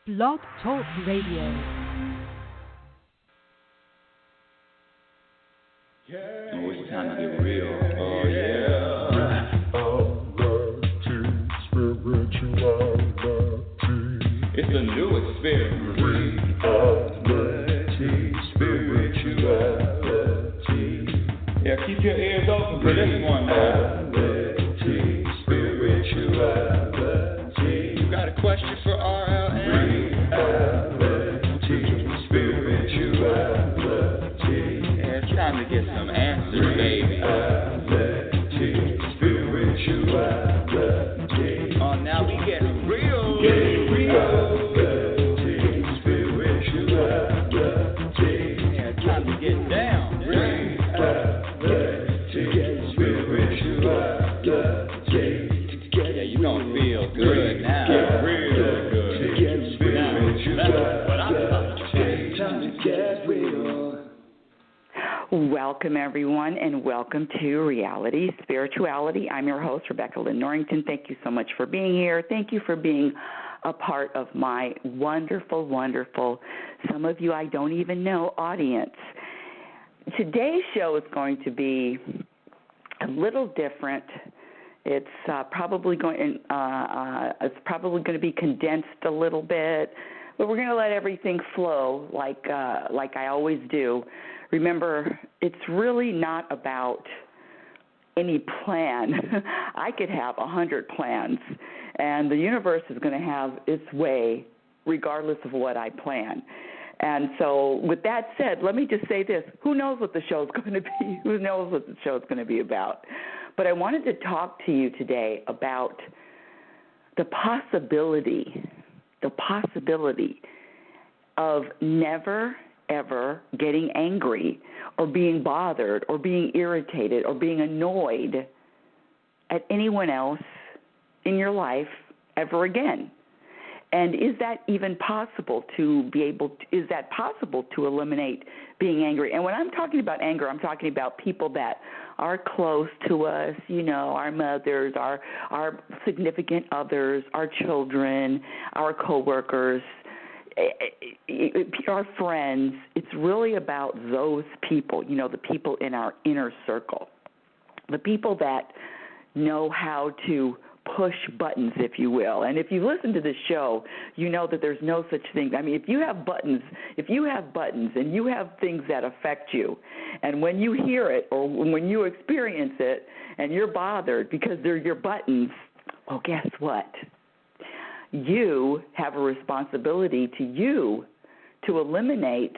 Blog Talk Radio. Oh, it's time to get real. Oh, yeah. Spirituality. It's a new experience. Spirituality. Yeah, keep your ears open for this one, man. Spirituality. You got a question for RLN? Spirituality. Yeah, it's time to get some answers, baby. Spirituality. Oh, now we getting real. Getting real. Spirituality. Yeah, it's time to get down. Yeah, you gonna feel good now. Real good. Now, that's what I'm talking about. Welcome, everyone, and welcome to Reality Spirituality. I'm your host, Rebecca Lynn Norrington. Thank you so much for being here. Thank you for being a part of my wonderful, wonderful, some of you I don't even know, audience. Today's show is going to be a little different. It's probably going to be condensed a little bit, but we're going to let everything flow like I always do. Remember, it's really not about any plan. I could have 100 plans, and the universe is going to have its way regardless of what I plan. And so with that said, let me just say this. Who knows what the show's going to be? Who knows what the show's going to be about? But I wanted to talk to you today about the possibility of never, ever getting angry or being bothered or being irritated or being annoyed at anyone else in your life ever again. And is that even possible is that possible to eliminate being angry? And when I'm talking about anger, I'm talking about people that are close to us, our mothers, our significant others, our children, our coworkers, our friends. It's really about those people, the people in our inner circle, the people that know how to push buttons, if you will. And if you listen to this show, you know that there's no such thing. I mean, if you have buttons and you have things that affect you, and when you hear it or when you experience it and you're bothered because they're your buttons, well, guess what? You have a responsibility to eliminate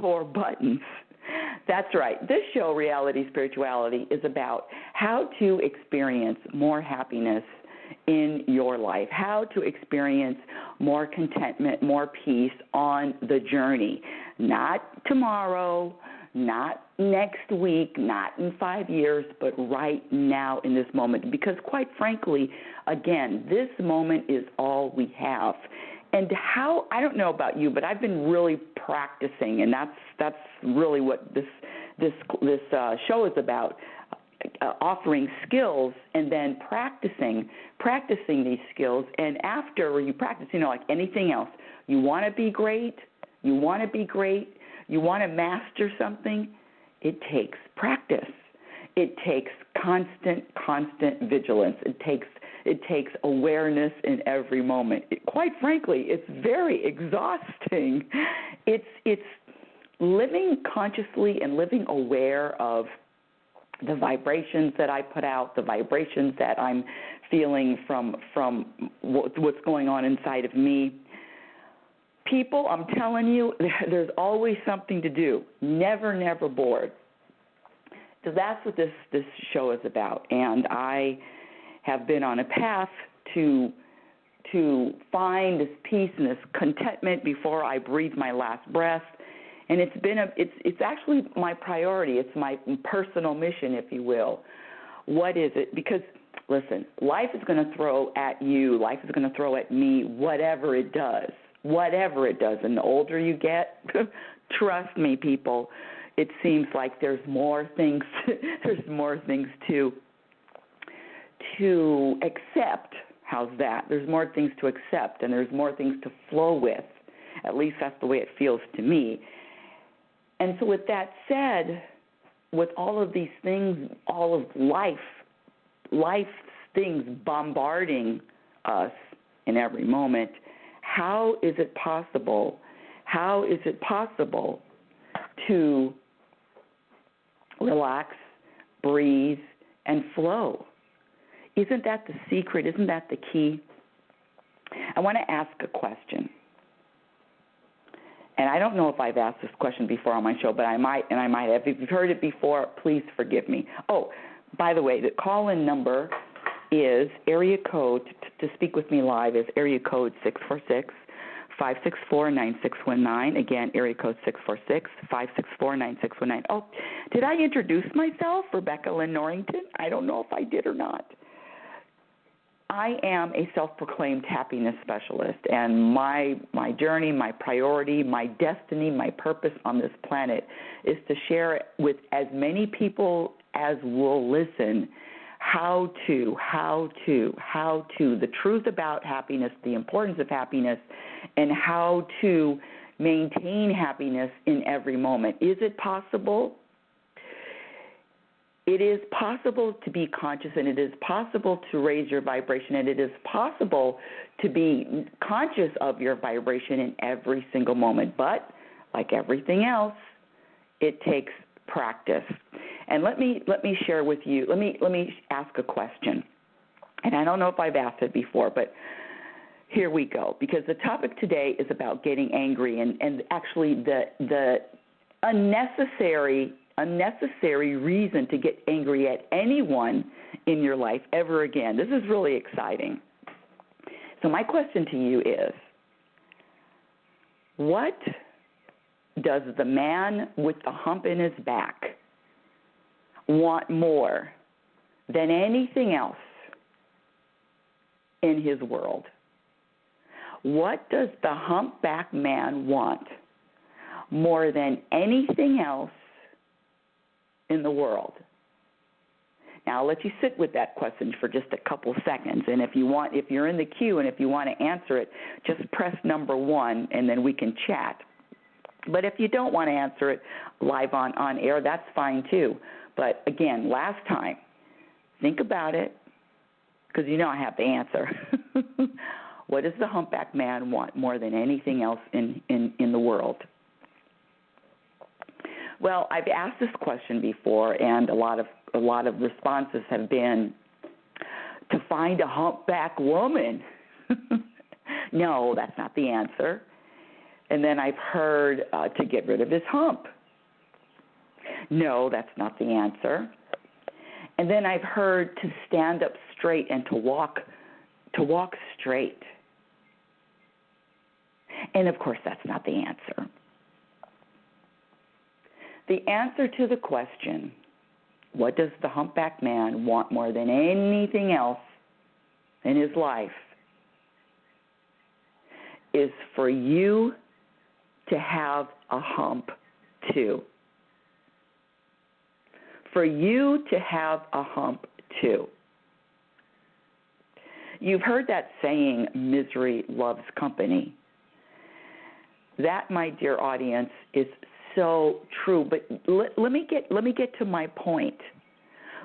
your buttons. That's right. This show, Reality Spirituality, is about how to experience more happiness in your life, how to experience more contentment, more peace on the journey. Not tomorrow, not next week, not in 5 years, but right now in this moment. Because quite frankly, again, this moment is all we have. And I don't know about you, but I've been really practicing, and that's really what this show is about, offering skills and then practicing these skills. And after you practice, like anything else, you want to be great, you want to master something, it takes practice. It takes constant vigilance. It takes awareness in every moment. Quite frankly, it's very exhausting. It's living consciously and living aware of the vibrations that I put out, the vibrations that I'm feeling from what's going on inside of me. People, I'm telling you, there's always something to do. Never bored. So that's what this show is about. And I have been on a path to find this peace and this contentment before I breathe my last breath. And it's actually my priority. It's my personal mission, if you will. What is it? Because, listen, life is going to throw at you, life is going to throw at me, whatever it does. And the older you get, trust me, people, it seems like there's more things to accept How's that? There's more things to accept, and there's more things to flow with. At least that's the way it feels to me. And so with that said, with all of these things, all of life's things bombarding us in every moment, how is it possible to relax, breathe, and flow? Isn't that the secret? Isn't that the key? I want to ask a question. And I don't know if I've asked this question before on my show, but I might have. If you've heard it before, please forgive me. Oh, by the way, the call-in number is area code, to speak with me live, is area code 646-564-9619. Again, area code 646-564-9619. Oh, did I introduce myself, Rebecca Lynn Norrington? I don't know if I did or not. I am a self-proclaimed happiness specialist, and my journey, my priority, my destiny, my purpose on this planet is to share with as many people as will listen how to, the truth about happiness, the importance of happiness, and how to maintain happiness in every moment. Is it possible? It is possible to be conscious, and it is possible to raise your vibration, and it is possible to be conscious of your vibration in every single moment. But like everything else, it takes practice. And let me share with you. Let me ask a question. And I don't know if I've asked it before, but here we go. Because the topic today is about getting angry, and actually the unnecessary reason to get angry at anyone in your life ever again. This is really exciting. So my question to you is, what does the man with the hump in his back want more than anything else in his world? What does the humpback man want more than anything else in the world? Now, I'll let you sit with that question for just a couple seconds, and if you're in the queue and if you want to answer it, just press number 1, and then we can chat. But if you don't want to answer it live on air, that's fine too. But again, last time, think about it, because you know I have the answer. What does the humpback man want more than anything else in the world? Well, I've asked this question before, and a lot of responses have been to find a humpback woman. No, that's not the answer. And then I've heard to get rid of his hump. No, that's not the answer. And then I've heard to stand up straight and to walk straight. And of course, that's not the answer. The answer to the question, what does the humpback man want more than anything else in his life, is for you to have a hump too. For you to have a hump too. You've heard that saying, misery loves company. That, my dear audience, is so true. But let me get to my point,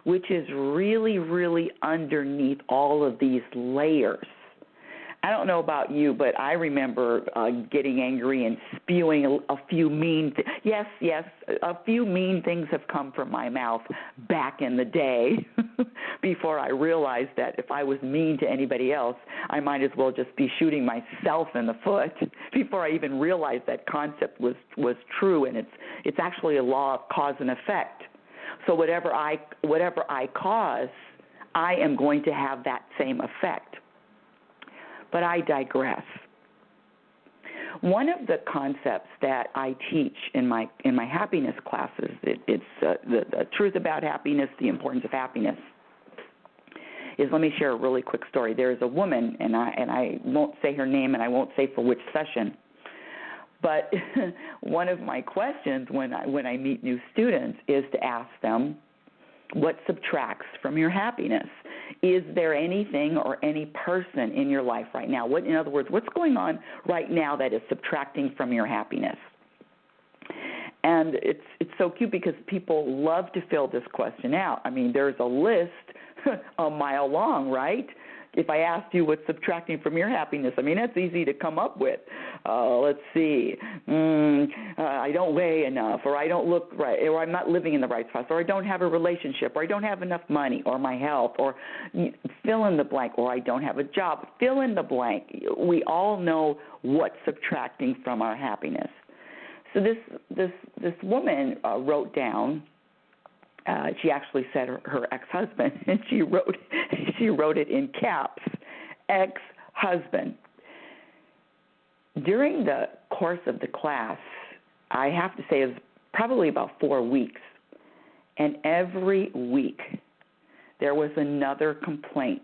which is really, really underneath all of these layers. I don't know about you, but I remember getting angry and spewing a few mean Yes, a few mean things have come from my mouth back in the day before I realized that if I was mean to anybody else, I might as well just be shooting myself in the foot before I even realized that concept was true, and it's actually a law of cause and effect. So whatever I cause, I am going to have that same effect. But I digress. One of the concepts that I teach in my happiness classes, it's the truth about happiness, the importance of happiness, is, let me share a really quick story. There is a woman, and I won't say her name, and I won't say for which session, but one of my questions when I meet new students is to ask them, what subtracts from your happiness? Is there anything or any person in your life right now? In other words, what's going on right now that is subtracting from your happiness? And it's so cute because people love to fill this question out. I mean, there's a list a mile long, right? If I asked you what's subtracting from your happiness, I mean, that's easy to come up with. Let's see. I don't weigh enough, or I don't look right, or I'm not living in the right spot, or I don't have a relationship, or I don't have enough money, or my health, or fill in the blank, or I don't have a job. Fill in the blank. We all know what's subtracting from our happiness. So this woman wrote down. She actually said her ex-husband, and she wrote it in caps, ex-husband. During the course of the class, I have to say it was probably about 4 weeks, and every week there was another complaint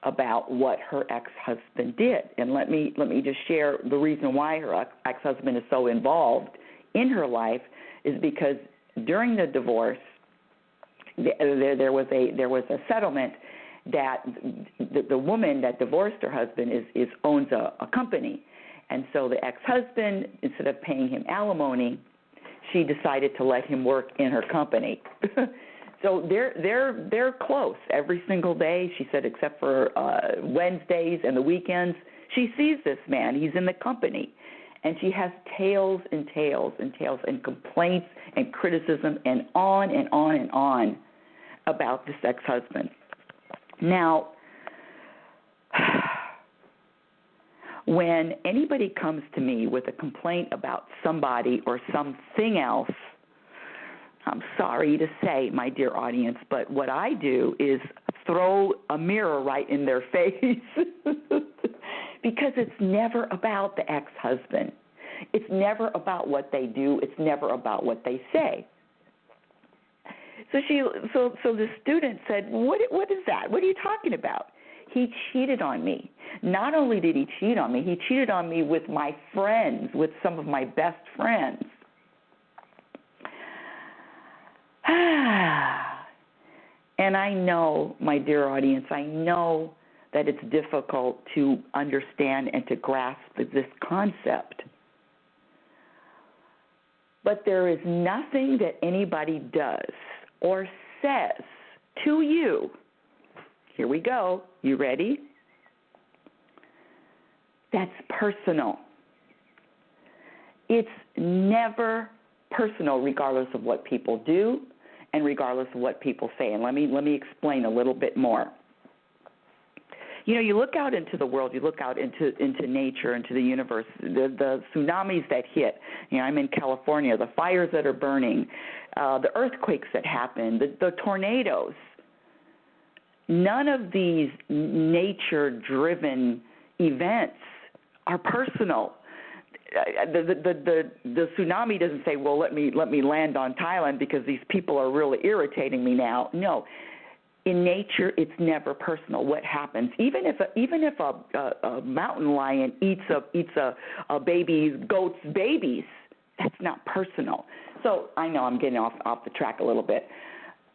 about what her ex-husband did. And let me just share the reason why her ex-husband is so involved in her life is because during the divorce, there was a settlement that the woman that divorced her husband owns a company, and so the ex-husband, instead of paying him alimony, she decided to let him work in her company. So they're close every single day. She said, except for Wednesdays and the weekends, she sees this man. He's in the company. And she has tales and tales and tales and complaints and criticism and on and on and on about this ex-husband. Now, when anybody comes to me with a complaint about somebody or something else, I'm sorry to say, my dear audience, but what I do is throw a mirror right in their face because it's never about the ex-husband. It's never about what they do. It's never about what they say. So the student said, what is that? What are you talking about? He cheated on me. Not only did he cheat on me, he cheated on me with my friends, with some of my best friends. And I know, my dear audience, I know that it's difficult to understand and to grasp this concept. But there is nothing that anybody does or says to you. Here we go. You ready? That's personal. It's never personal, regardless of what people do and regardless of what people say. And let me explain a little bit more. You know, you look out into the world, you look out into nature, into the universe, the tsunamis that hit. You know, I'm in California, the fires that are burning, the earthquakes that happen, the tornadoes. None of these nature-driven events are personal. The tsunami doesn't say, well, let me land on Thailand because these people are really irritating me now. No. In nature, it's never personal. What happens, even if a mountain lion eats a goat's babies, that's not personal. So I know I'm getting off the track a little bit.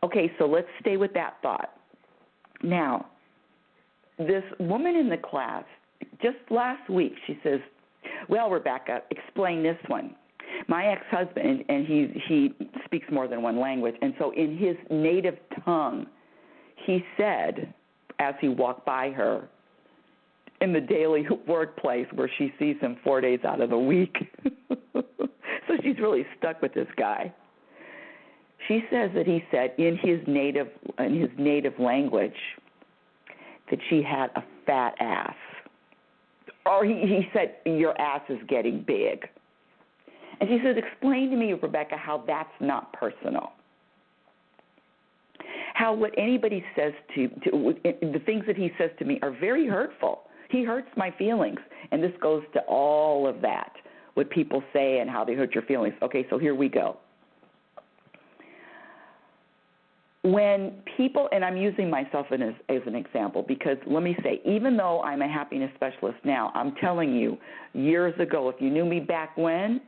Okay, so let's stay with that thought. Now, this woman in the class, just last week, she says, well, Rebecca, explain this one. My ex-husband, and he speaks more than one language, and so in his native tongue, he said, as he walked by her in the daily workplace where she sees him 4 days out of the week. So she's really stuck with this guy. She says that he said in his native language that she had a fat ass. Or he said, your ass is getting big. And she says, explain to me, Rebecca, how that's not personal. How what anybody says the things that he says to me are very hurtful. He hurts my feelings. And this goes to all of that, what people say and how they hurt your feelings. Okay, so here we go. When people, and I'm using myself as an example because let me say, even though I'm a happiness specialist now, I'm telling you, years ago, if you knew me back when,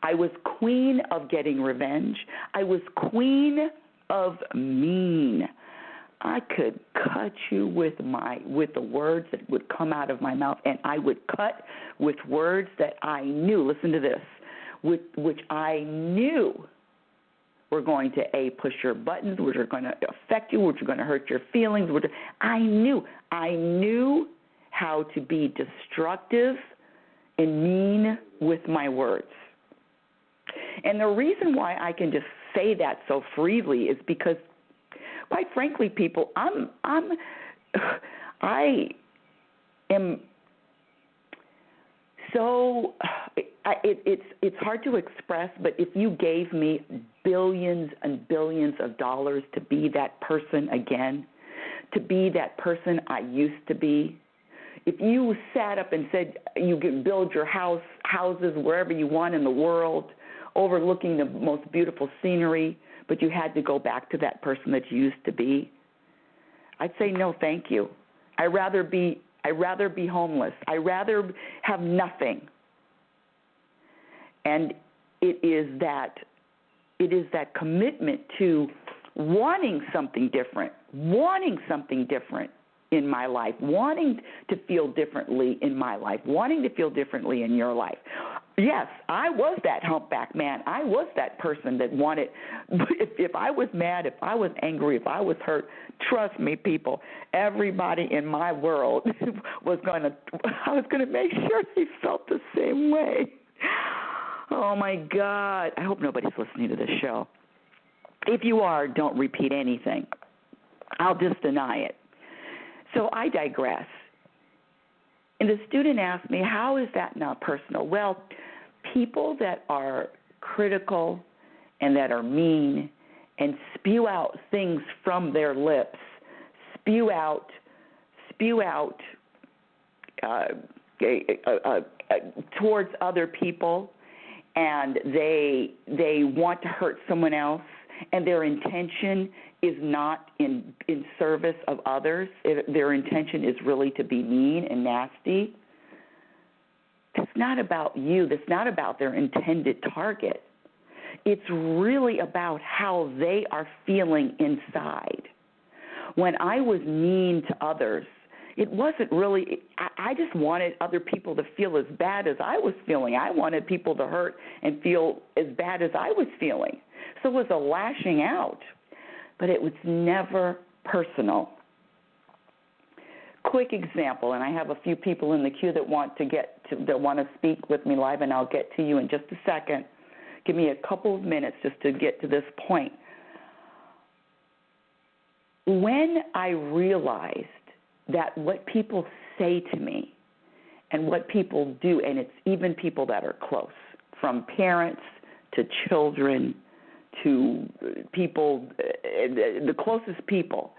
I was queen of getting revenge. I was queen of mean. I could cut you with the words that would come out of my mouth, and I would cut with words that I knew, listen to this, which I knew were going to, push your buttons, which are going to affect you, which are going to hurt your feelings. I knew how to be destructive and mean with my words. And the reason why I can just say that so freely is because, quite frankly, people, I am so, it's hard to express, but if you gave me billions and billions of dollars to be that person again, to be that person I used to be, if you sat up and said you could build your houses wherever you want in the world, overlooking the most beautiful scenery, but you had to go back to that person that you used to be, I'd say no, thank you. I'd rather be homeless. I'd rather have nothing. And it is that commitment to wanting something different in my life, wanting to feel differently in my life, wanting to feel differently in your life. Yes, I was that humpback man. I was that person that wanted, if I was mad, if I was angry, if I was hurt, trust me, people, everybody in my world I was going to make sure they felt the same way. Oh, my God. I hope nobody's listening to this show. If you are, don't repeat anything. I'll just deny it. So I digress. And the student asked me, how is that not personal? Well, people that are critical and that are mean and spew out things from their lips, spew out towards other people, and they want to hurt someone else, and their intention is not in service of others. Their intention is really to be mean and nasty. That's not about you. That's not about their intended target. It's really about how they are feeling inside. When I was mean to others, it wasn't really, I just wanted other people to feel as bad as I was feeling. I wanted people to hurt and feel as bad as I was feeling. So it was a lashing out, but it was never personal. Quick example, and I have a few people in the queue that want to speak with me live, and I'll get to you in just a second. Give me a couple of minutes just to get to this point. When I realized that what people say to me and what people do, and it's even people that are close, from parents to children to people, the closest people,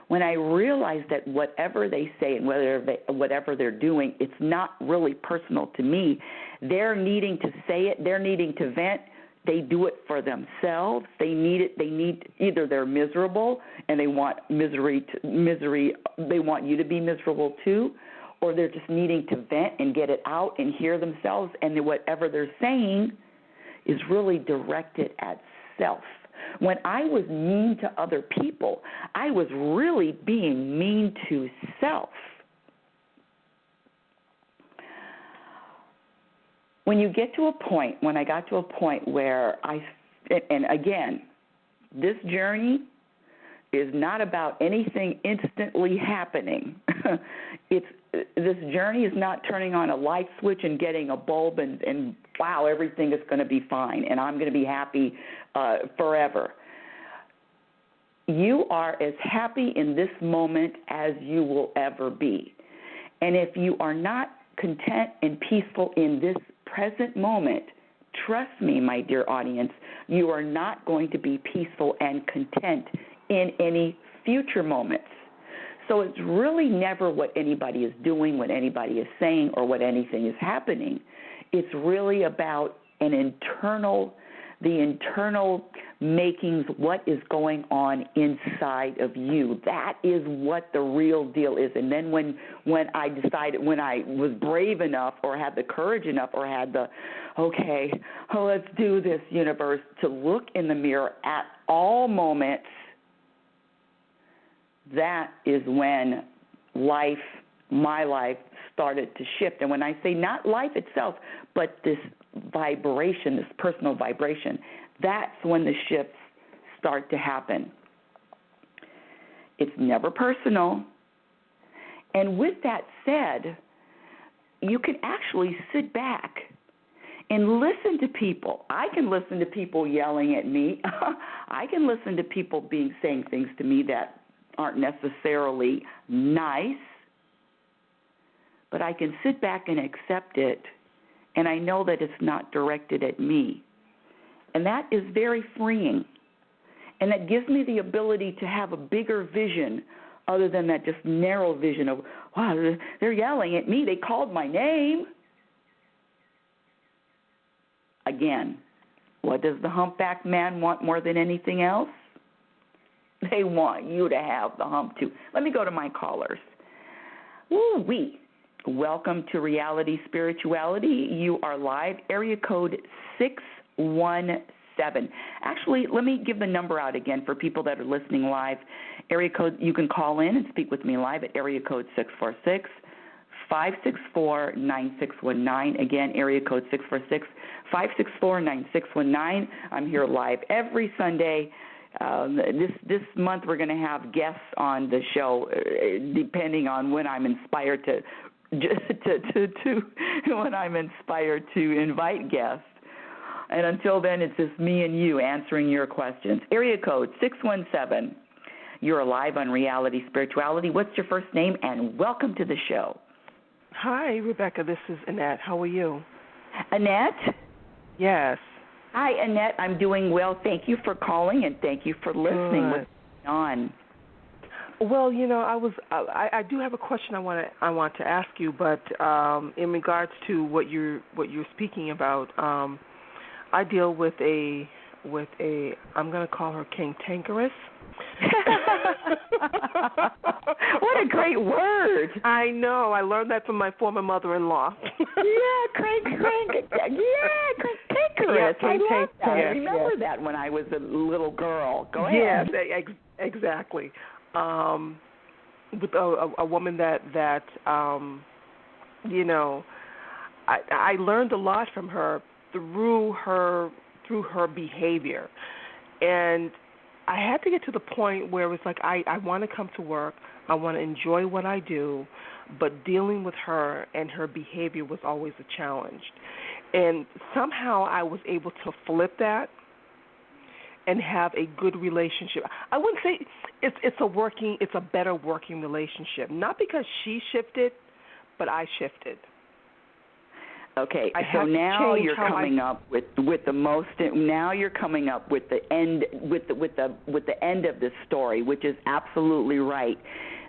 when I realized that whatever they say and whatever they're doing, it's not really personal to me. They're needing to say it. They're needing to vent. They do it for themselves. They need it. They need, either they're miserable and they want misery. They want you to be miserable too, or they're just needing to vent and get it out and hear themselves. And then whatever they're saying is really directed at self. When I was mean to other people, I was really being mean to self. When I got to a point where and again, this journey is not about anything instantly happening. This journey is not turning on a light switch and getting a bulb and wow, everything is going to be fine and I'm going to be happy forever. You are as happy in this moment as you will ever be. And if you are not content and peaceful in this present moment, trust me, my dear audience, you are not going to be peaceful and content in any future moments. So it's really never what anybody is doing, what anybody is saying, or what anything is happening. It's really about the internal makings, what is going on inside of you. That is what the real deal is. And then when I was brave enough or had the courage enough or had let's do this, universe, to look in the mirror at all moments that is when my life started to shift. And when I say not life itself, but this vibration, this personal vibration, that's when the shifts start to happen. It's never personal. And with that said, you can actually sit back and listen to people. I can listen to people yelling at me. I can listen to people saying things to me that aren't necessarily nice, but I can sit back and accept it, and I know that it's not directed at me. And that is very freeing. And that gives me the ability to have a bigger vision other than that just narrow vision of, wow, they're yelling at me. They called my name. Again, what does the humpback man want more than anything else? They want you to have the hump too. Let me go to my callers. Woo-wee. Welcome to Reality Spirituality. You are live. Area code 617. Actually, let me give the number out again for people that are listening live. Area code, you can call in and speak with me live at area code 646-564-9619. Again, area code 646-564-9619. I'm here live every Sunday. This month we're going to have guests on the show, depending on when I'm inspired to when I'm inspired to invite guests. And until then, it's just me and you answering your questions. Area code 617. You're live on Reality Spirituality. What's your first name? And welcome to the show. Hi, Rebecca. This is Annette. How are you? Annette? Yes. Hi, Annette. I'm doing well. Thank you for calling, and thank you for listening. Good. What's going on? Well, I do have a question I want to ask you, but in regards to what you're speaking about, I deal with a I'm going to call her cantankerous. What a great word! I know. I learned that from my former mother-in-law. Cantankerous. Yeah, I love that. I yes, remember that when I was a little girl. Go ahead. Yes, exactly. With a woman that I learned a lot from her through her behavior, and I had to get to the point where it was like I want to come to work, I want to enjoy what I do, but dealing with her and her behavior was always a challenge. And somehow I was able to flip that and have a good relationship. I wouldn't say it's a better working relationship. Not because she shifted, but I shifted. Okay, so now you're coming up with the most. Now you're coming up with the end with the end of this story, which is absolutely right.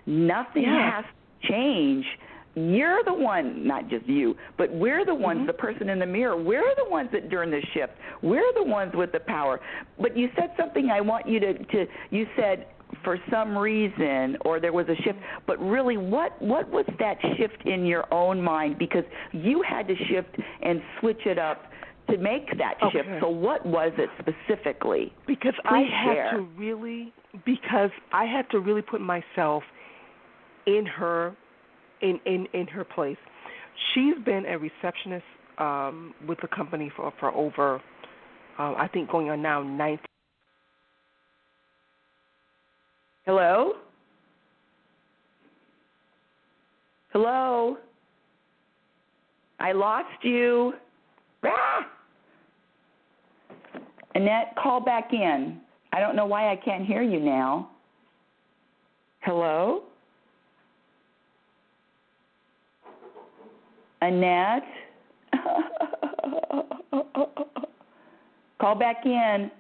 Nothing has to change. You're the one, not just you, but we're the ones, the person in the mirror. We're the ones that during the shift. We're the ones with the power. But you said something I want you to you said for some reason, or there was a shift, but really what was that shift in your own mind? Because you had to shift and switch it up to make that shift. So what was it specifically? Because I had to really put myself in her place. She's been a receptionist with the company for over, I think going on now 19. Hello? Hello? I lost you. Ah! Annette, call back in. I don't know why I can't hear you now. Hello? Annette? Call back in.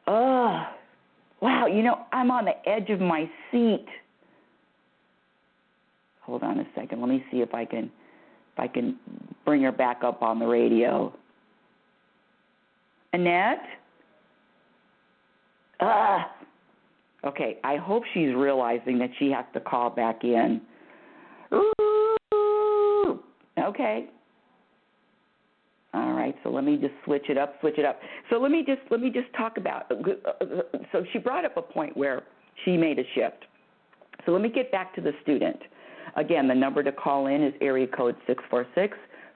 Wow, I'm on the edge of my seat. Hold on a second. Let me see if I can bring her back up on the radio. Annette? Okay, I hope she's realizing that she has to call back in. Ooh. Okay. All right. right, so let me just switch it up. So let me just talk about. So she brought up a point where she made a shift. So let me get back to the student. Again, the number to call in is area code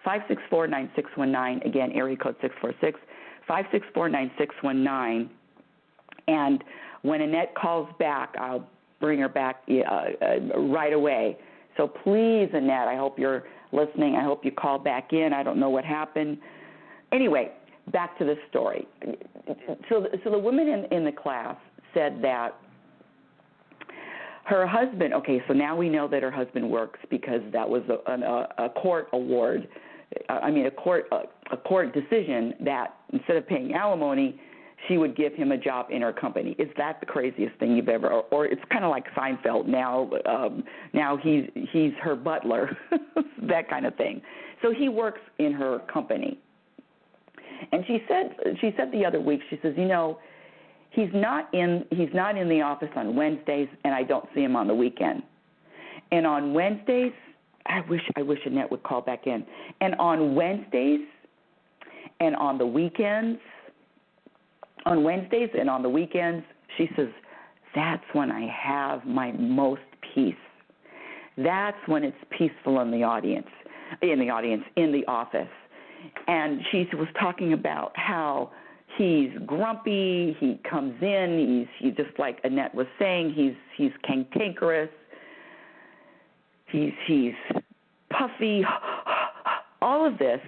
646-564-9619. Again, area code 646-564-9619. And when Annette calls back, I'll bring her back right away. So please, Annette, I hope you're listening. I hope you call back in. I don't know what happened. Anyway, back to the story. So the woman in the class said that her husband, okay, so now we know that her husband works because that was a court award, a court decision that instead of paying alimony, she would give him a job in her company. Is that the craziest thing you've ever? Or it's kind of like Seinfeld. Now he's her butler, that kind of thing. So he works in her company. And she said the other week, she says, he's not in the office on Wednesdays, and I don't see him on the weekend. And on Wednesdays, I wish Annette would call back in. And on Wednesdays and on the weekends. On Wednesdays and on the weekends, she says, that's when I have my most peace. That's when it's peaceful in the office. And she was talking about how he's grumpy, he comes in, he's just like Annette was saying, he's cantankerous, he's puffy, all of this.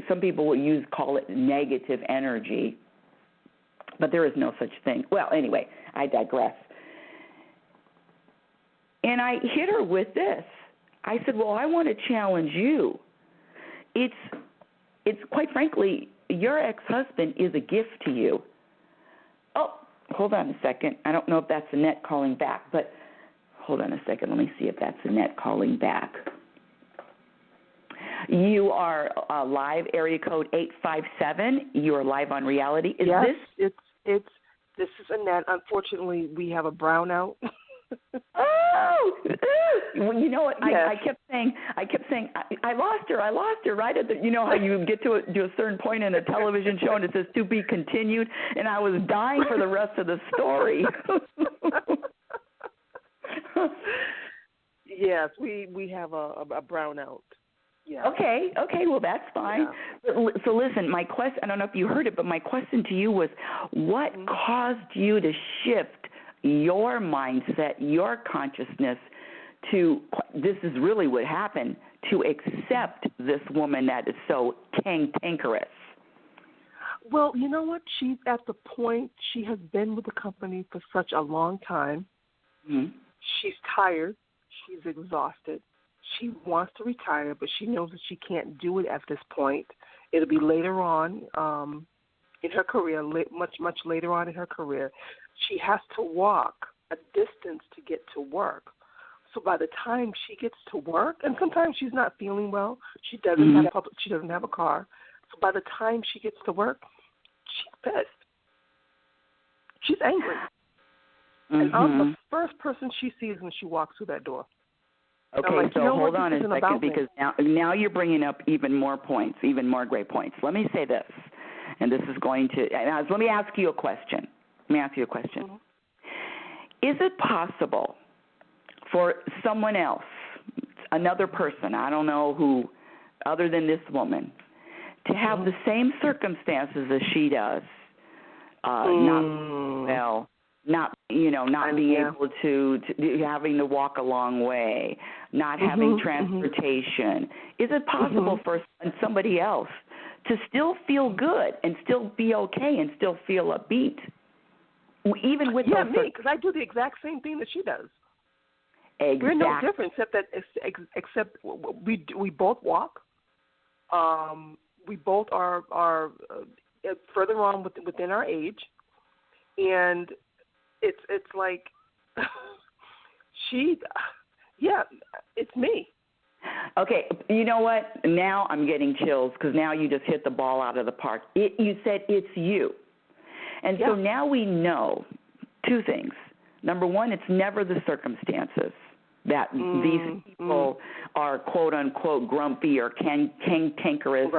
Some people will call it negative energy. But there is no such thing. Well, anyway, I digress. And I hit her with this. I said, well, I want to challenge you. It's quite frankly, your ex-husband is a gift to you. Oh, hold on a second. I don't know if that's Annette calling back, but hold on a second. Let me see if that's Annette calling back. You are live, area code 857. You are live on Reality. This is Annette. Unfortunately, we have a brownout. Oh, well, you know what? Yes. I kept saying, I lost her. Right at the, how you get to a certain point in a television show and it says to be continued, and I was dying for the rest of the story. Yes, we have a brownout. Yeah. Okay, well, that's fine. Yeah. So listen, my question, I don't know if you heard it, but my question to you was, what caused you to shift your mindset, your consciousness to, this is really what happened, to accept this woman that is so cantankerous? Well, you know what? She's at the point, she has been with the company for such a long time. Mm-hmm. She's tired. She's exhausted. She wants to retire, but she knows that she can't do it at this point. It'll be later on in her career, much later on in her career. She has to walk a distance to get to work. So by the time she gets to work, and sometimes she's not feeling well, she doesn't have a car. So by the time she gets to work, she's pissed. She's angry. Mm-hmm. And I'm the first person she sees when she walks through that door. Okay, like, so hold on a second, because now you're bringing up even more points, even more great points. Let me say this, and this is going to, let me ask you a question. Mm-hmm. Is it possible for someone else, another person, I don't know who, other than this woman, to have the same circumstances as she does, not being able to having to walk a long way, not having transportation? Is it possible for somebody else to still feel good and still be okay and still feel upbeat, even with those? Me, because I do the exact same thing that she does. Exactly. We're no different, except we both walk. We both are further on within our age, and it's like it's me. Okay, you know what? Now I'm getting chills because now you just hit the ball out of the park. You said it's you. And so now we know two things. Number one, it's never the circumstances that these people are quote-unquote grumpy or cantankerous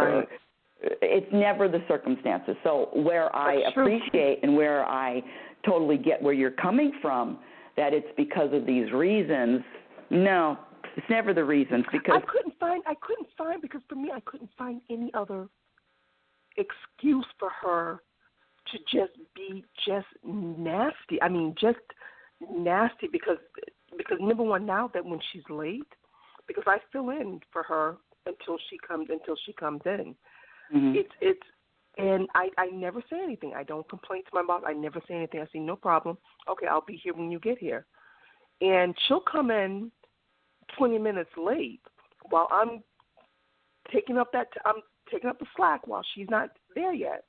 it's never the circumstances. So where I appreciate and where I totally get where you're coming from, that it's because of these reasons. No, it's never the reasons, because I couldn't find because for me I couldn't find any other excuse for her to just be just nasty. I mean, just nasty because number one, now that when she's late, because I fill in for her until she comes in. It's and I never say anything. I don't complain to my boss. I never say anything. I say no problem. Okay, I'll be here when you get here. And she'll come in 20 minutes late while I'm taking up the slack while she's not there yet.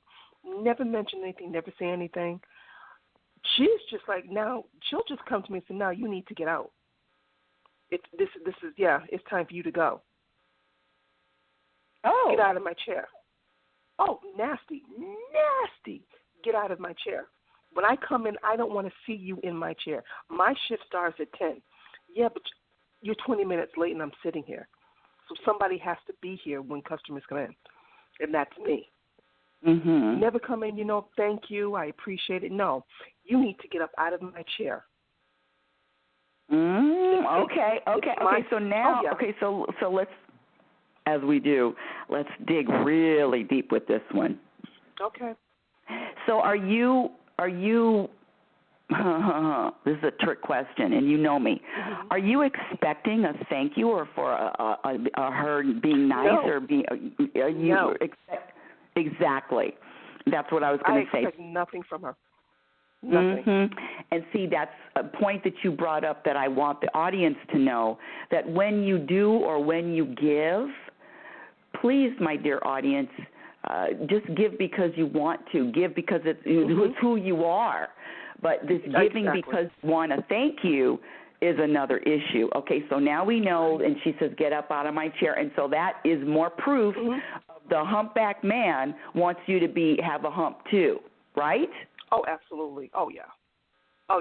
Never mention anything, never say anything. She's just like, now she'll just come to me and say, now you need to get out. It's time for you to go. Oh. Get out of my chair. Oh, nasty. Get out of my chair. When I come in, I don't want to see you in my chair. My shift starts at 10. Yeah, but you're 20 minutes late and I'm sitting here. So somebody has to be here when customers come in, and that's me. Mm-hmm. Never come in, thank you, I appreciate it. No, you need to get up out of my chair. Okay. So now, so let's, as we do, let's dig really deep with this one. Okay. So are you? This is a trick question, and you know me. Mm-hmm. Are you expecting a thank you, or for her being nice, no. or being? Are you no. Exactly. That's what I was going to say. I expect nothing from her. Nothing. Mm-hmm. And see, that's a point that you brought up that I want the audience to know, that when you do or when you give, please, my dear audience, just give because you want to. Give because it's who you are. But this giving because you want to thank you is another issue. Okay, so now we know, and she says, get up out of my chair. And so that is more proof the humpback man wants you to have a hump too, right? Oh, absolutely. Oh, yeah. I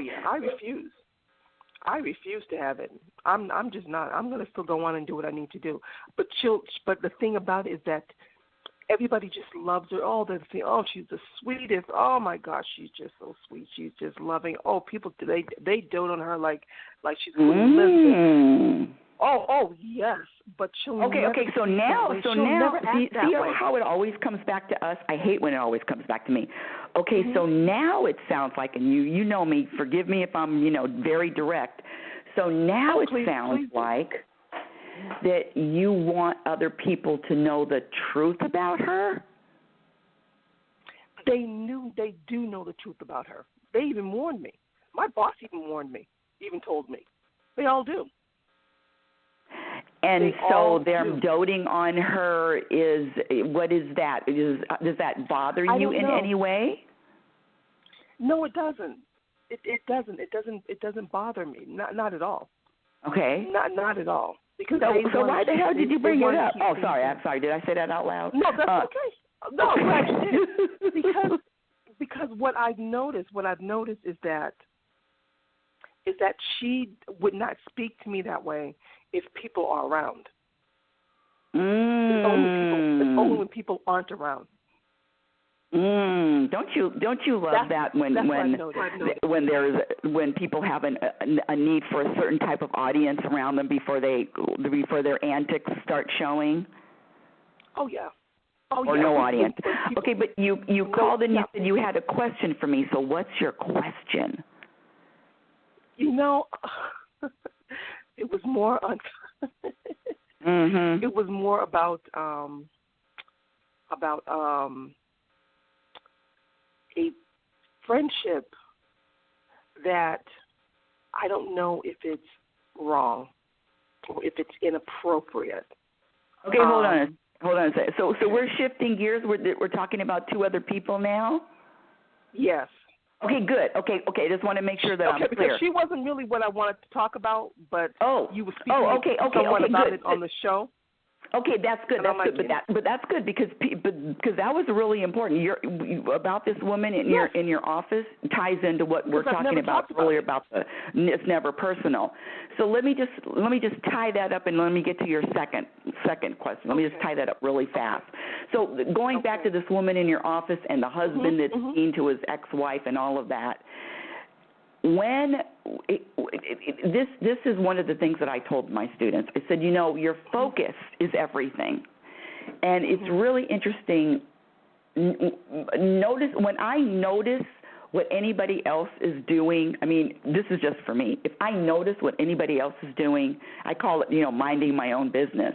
refuse to have it. I'm just not. I'm going to still go on and do what I need to do. But the thing about it is that everybody just loves her. Oh, they say, oh, she's the sweetest. Oh my gosh, she's just so sweet. She's just loving. Oh, people they dote on her like she's Queen Elizabeth. Oh yes, but she'll never. Okay. So now, see how it always comes back to us. I hate when it always comes back to me. Okay, so now it sounds like, and you know me. Forgive me if I'm very direct. So now it sounds like that you want other people to know the truth about her. They do know the truth about her. They even warned me. My boss even warned me. Even told me. They all do. And so they're doting on her. What is that? Does that bother you in any way? No, it doesn't. It doesn't. It doesn't bother me. Not at all. Okay. Not at all. Because so why the hell did you bring it up? Oh, sorry. I'm sorry. Did I say that out loud? No, that's okay. No, I did. Because what I've noticed is that she would not speak to me that way if people are around. It's only when people aren't around. Don't you love that when people have a need for a certain type of audience around them before their antics start showing? Oh yeah. Or no audience. Okay, but you called and you said you had a question for me. So what's your question? It was more it was more about a friendship that I don't know if it's wrong or if it's inappropriate. Okay, hold on a second. So we're shifting gears. We're talking about two other people now? Yes. Okay, good. Okay. I just want to make sure that I'm clear. Because she wasn't really what I wanted to talk about, but you were speaking to someone about it on the show. Okay, that's good. That's good. But that's good because that was really important. About this woman in your office ties into what we're talking about earlier about it's never personal. So let me just tie that up and let me get to your second question. Let me just tie that up really fast. So going back to this woman in your office and the husband that's mean to his ex-wife and all of that. This is one of the things that I told my students. I said, your focus is everything. And it's really interesting. When I notice what anybody else is doing, I mean, this is just for me. If I notice what anybody else is doing, I call it, minding my own business.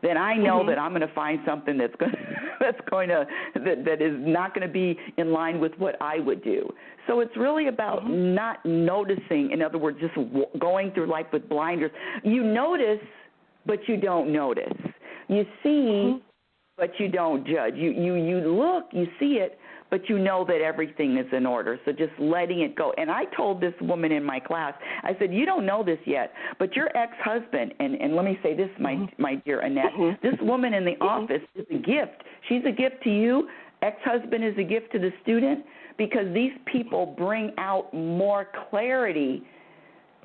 Then I know that I'm going to find something that is not going to be in line with what I would do. So it's really about not noticing. In other words, just going through life with blinders. You notice, but you don't notice. You see, but you don't judge. You look, you see it, but you know that everything is in order. So just letting it go. And I told this woman in my class, I said, you don't know this yet, but your ex-husband, and let me say this, my dear Annette, this woman in the office is a gift. She's a gift to you. Ex-husband is a gift to the student because these people bring out more clarity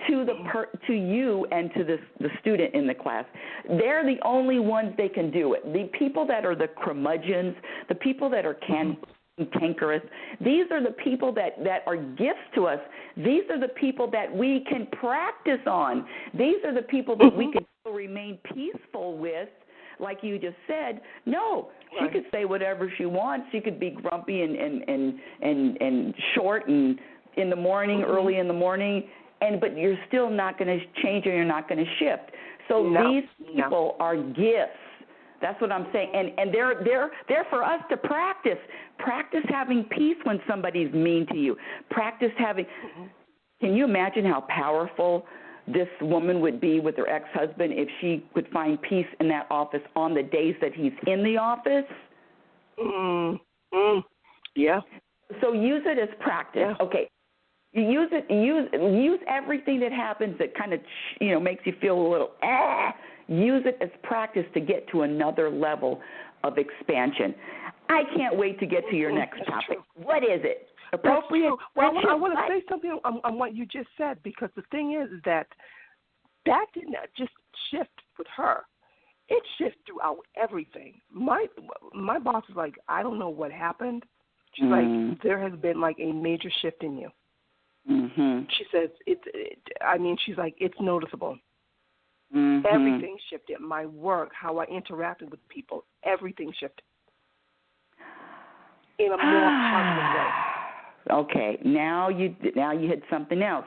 to you and to the student in the class. They're the only ones they can do it. The people that are the curmudgeons, the people that are cankerous, these are the people that are gifts to us. These are the people that we can practice on. These are the people that we can remain peaceful with. Like you just said, no, she could say whatever she wants. She could be grumpy and short and in the morning, early in the morning, but you're still not going to change and you're not going to shift. So these people are gifts. That's what I'm saying, and they're for us to practice. Practice having peace when somebody's mean to you. Practice having. Can you imagine how powerful this woman would be with her ex-husband if she could find peace in that office on the days that he's in the office? Yeah. So use it as practice. Yeah. Okay. Use it. Use everything that happens that kind of makes you feel a little Use it as practice to get to another level of expansion. I can't wait to get to your next topic. What is it? Appropriate. Well, I want to say something on what you just said, because the thing is that did not just shift with her. It shifted throughout everything. My boss is like, I don't know what happened. She's like, there has been like a major shift in you. She says she's like, it's noticeable. Everything shifted. My work, how I interacted with people, everything shifted in a more positive way. Okay, now you hit something else.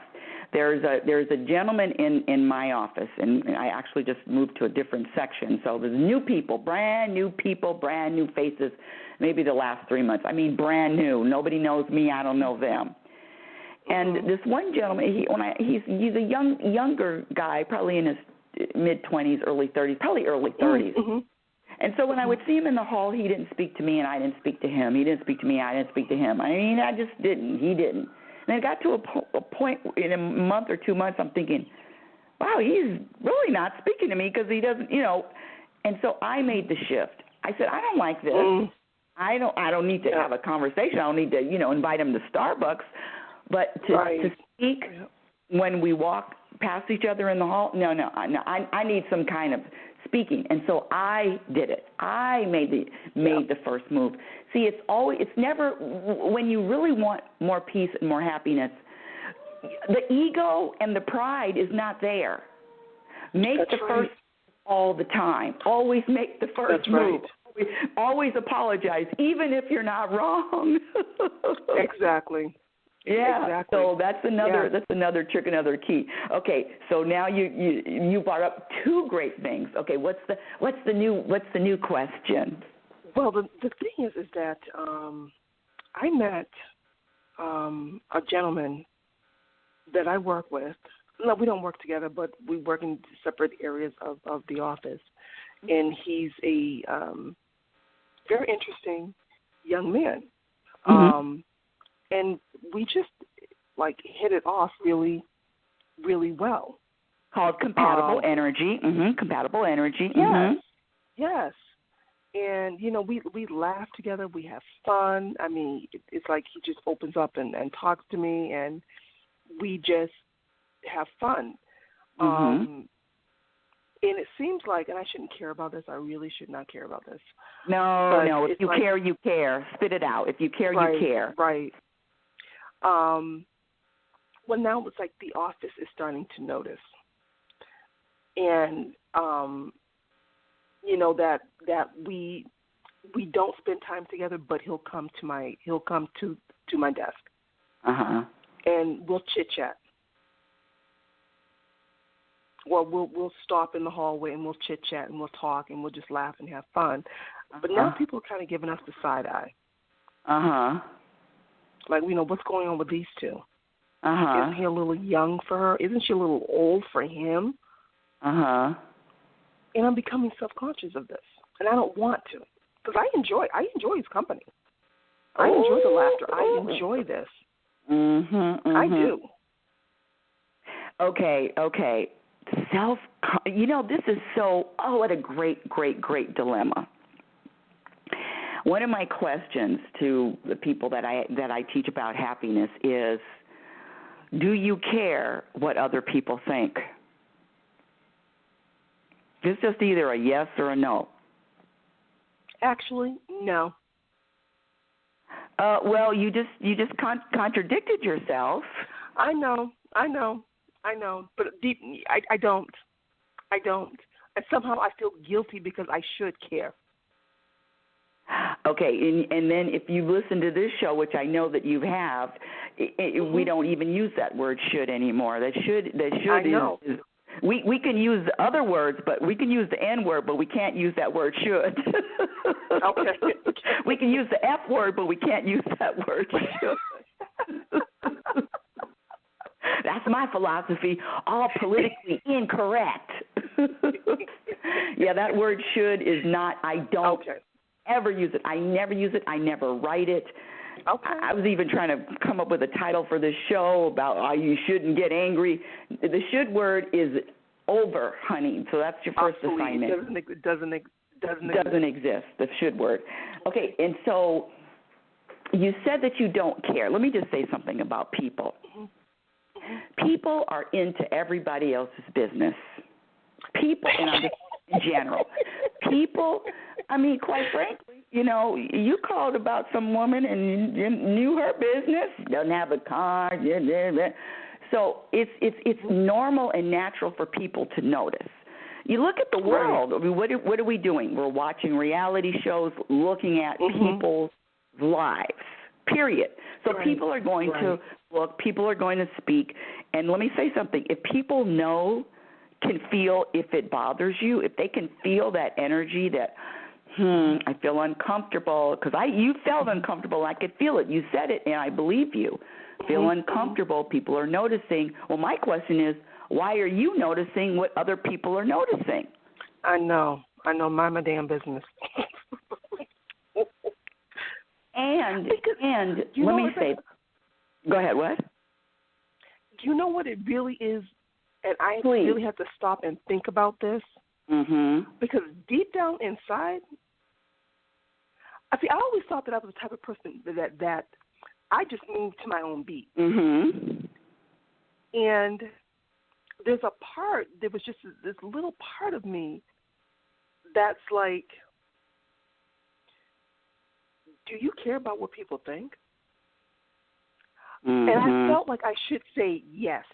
There's a gentleman in my office, and I actually just moved to a different section. So there's new people, brand new faces. Maybe the last 3 months. I mean, brand new. Nobody knows me. I don't know them. And this one gentleman, he's a younger guy, probably in his mid-20s, early 30s, probably early 30s. And so when I would see him in the hall, he didn't speak to me, and I didn't speak to him. He didn't speak to me, I didn't speak to him. I mean, I just didn't. He didn't. And it got to a point in a month or 2 months, I'm thinking, wow, he's really not speaking to me because he doesn't, And so I made the shift. I said, I don't like this. I don't need to have a conversation. I don't need to, invite him to Starbucks. But to speak when we walk past each other in the hall, no. I need some kind of speaking. And so I did it. I made the first move. See, it's never, when you really want more peace and more happiness, the ego and the pride is not there. Make the first all the time. Always make the first move. Always apologize, even if you're not wrong. Exactly. Yeah. Exactly. So that's another trick, another key. Okay. So now you brought up two great things. Okay. What's the new question? Well, the thing is that I met a gentleman that I work with. No, we don't work together, but we work in separate areas of the office. And he's a very interesting young man. And we just, hit it off really, really well. Called compatible energy. Compatible energy. Yes. Yes. And, you know, we laugh together. We have fun. I mean, it's like he just opens up and talks to me, and we just have fun. Mm-hmm. And it seems like, and I shouldn't care about this. I really should not care about this. No. If you care, you care. Spit it out. If you care, you care. Right. Well, now it's like the office is starting to notice. And, you know, that we don't spend time together, but he'll come to my desk. Uh-huh. And we'll chit-chat. Or we'll stop in the hallway and we'll chit-chat and we'll talk and we'll just laugh and have fun. But now people are kind of giving us the side eye. Uh-huh. Like, you know, what's going on with these two? Uh-huh. Isn't he a little young for her? Isn't she a little old for him? Uh-huh. And I'm becoming self-conscious of this. And I don't want to. Because I enjoy his company. I enjoy the laughter. I enjoy this. Mm-hmm. I do. Okay. You know, this is what a great dilemma. One of my questions to the people that I teach about happiness is, do you care what other people think? It's just either a yes or a no. Actually, no. Well, you just contradicted yourself. I know. But deep, I don't. And somehow I feel guilty because I should care. Okay, and then if you listen to this show, which I know that you have, we don't even use that word "should" anymore. That should I know. is we can use other words, but we can use the N word, but we can't use that word "should." Okay. We can use the F word, but we can't use that word "should." That's my philosophy, all politically incorrect. Yeah, that word "should" is not, I don't ever use it. I never use it. I never write it. Okay. I was even trying to come up with a title for this show about you shouldn't get angry. The "should" word is over, honey, so that's your first assignment. It doesn't exist, the "should" word. Okay, and so you said that you don't care. Let me just say something about people. People are into everybody else's business. People, and I'm just in general. People, I mean, quite frankly, you know, you called about some woman and you knew her business, doesn't have a car, so it's normal and natural for people to notice. You look at the world. I mean, what are we doing? We're watching reality shows, looking at people's lives, period. So people are going to look, people are going to speak. And let me say something. If people can feel if it bothers you, if they can feel that energy that, I feel uncomfortable, because you felt uncomfortable. I could feel it. You said it, and I believe you. Feel uncomfortable. People are noticing. Well, my question is, why are you noticing what other people are noticing? I know. Mind my damn business. And let me say, go ahead, what? Do you know what it really is? And I really have to stop and think about this. Because deep down inside, I always thought that I was the type of person that I just moved to my own beat. And there was just this little part of me that's like, do you care about what people think? And I felt like I should say yes.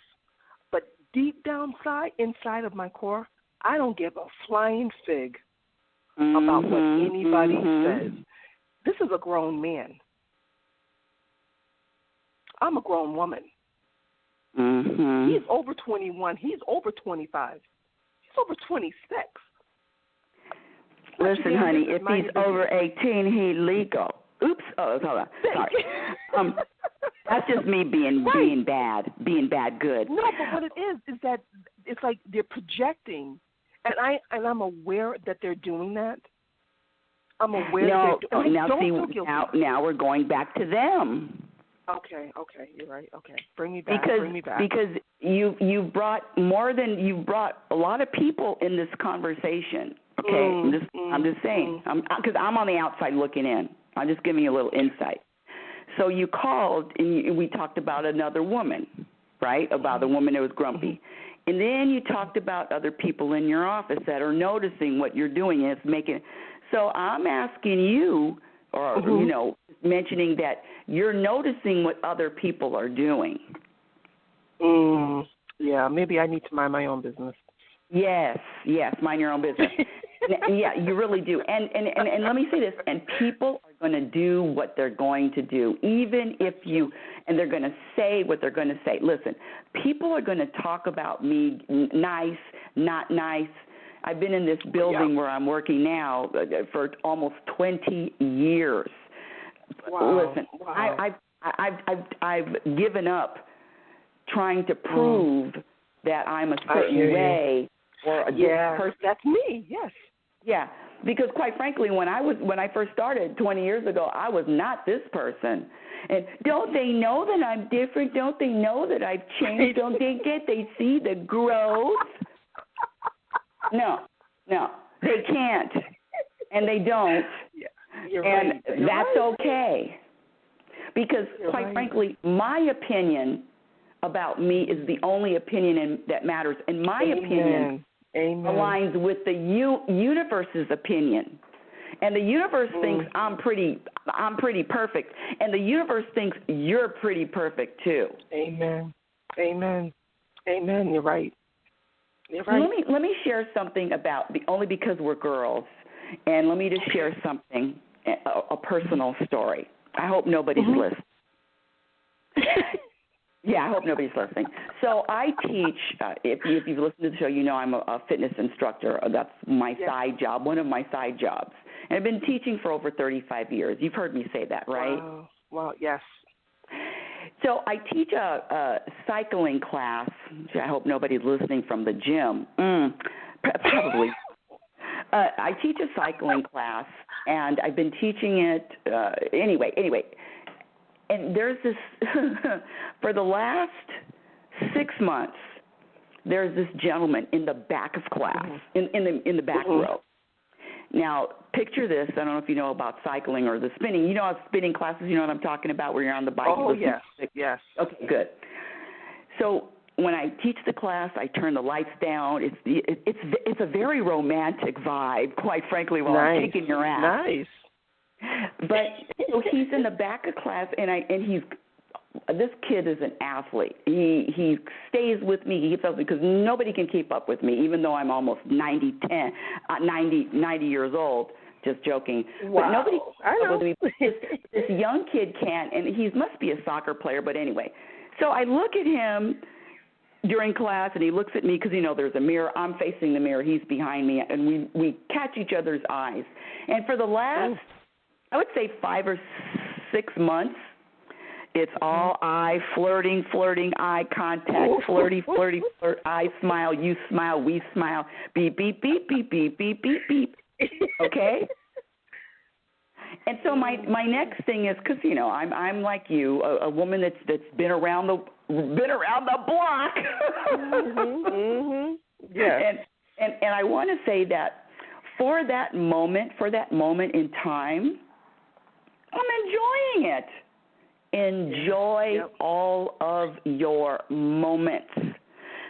But deep down inside of my core, I don't give a flying fig about what anybody says. This is a grown man. I'm a grown woman. He's over 21. He's over 25. He's over 26. Listen, honey, if he's over 18, he's legal. Oops. Oh, hold on. Sorry. That's just me being bad good. No, but what it is that it's like they're projecting, and I'm aware that they're doing that. I'm aware that they're doing that. Now we're going back to them. Okay, you're right. Okay, bring me back. Because you brought a lot of people in this conversation. Okay, I'm just saying, because I'm on the outside looking in. I'm just giving you a little insight. So you called, and we talked about another woman, right, about a woman that was grumpy. And then you talked about other people in your office that are noticing what you're doing, and it's making. So I'm asking you, or, mentioning that you're noticing what other people are doing. Yeah, maybe I need to mind my own business. Yes, mind your own business. Yeah, you really do. And let me say this, and people are going to do what they're going to do, even if and they're going to say what they're going to say. Listen, people are going to talk about me nice, not nice. I've been in this building where I'm working now for almost 20 years. Wow. Listen, I've given up trying to prove that I'm a certain way or a different person. That's me. Yes. Yeah, because quite frankly, when I first started 20 years ago, I was not this person. And don't they know that I'm different? Don't they know that I've changed? Don't they see the growth? No, they can't, and they don't. Yeah, you're and right. That's okay, because quite frankly, my opinion about me is the only opinion that matters, and my opinion aligns with the universe's opinion. And the universe thinks I'm pretty perfect, and the universe thinks you're pretty perfect too. Amen. You're right. Let me share something about only because we're girls, and let me just share something, a personal story. I hope nobody's listening. Yeah, I hope nobody's listening. So I teach, if you've listened to the show, you know I'm a fitness instructor. That's my side job, one of my side jobs. And I've been teaching for over 35 years. You've heard me say that, right? Wow, yes. So I teach a cycling class. I hope nobody's listening from the gym. Probably. I teach a cycling class, and I've been teaching it anyway. And there's this, for the last 6 months, there's this gentleman in the back of class, in the back row. Now, picture this. I don't know if you know about cycling or the spinning. You know spinning classes, you know what I'm talking about, where you're on the bike. Oh, yes. Okay, good. So when I teach the class, I turn the lights down. It's a very romantic vibe, quite frankly, while I'm kicking your ass. Nice. But so he's in the back of class, and this kid is an athlete. He stays with me. He keeps up because nobody can keep up with me, even though I'm almost 90 years old. Just joking. Wow. But nobody I know. can keep up with me. This young kid can't, and he must be a soccer player. But anyway, so I look at him during class, and he looks at me because, there's a mirror. I'm facing the mirror. He's behind me, and we catch each other's eyes. And for the last, I would say 5 or 6 months, it's all eye flirting, eye contact, flirty, flirt, I smile, you smile, we smile, beep, beep, beep, beep, beep, beep, beep, beep. Okay? And so my next thing is, because I'm like you, a woman that's been around the block. Yeah. And I want to say that for that moment in time, I'm enjoying it. Enjoy all of your moments.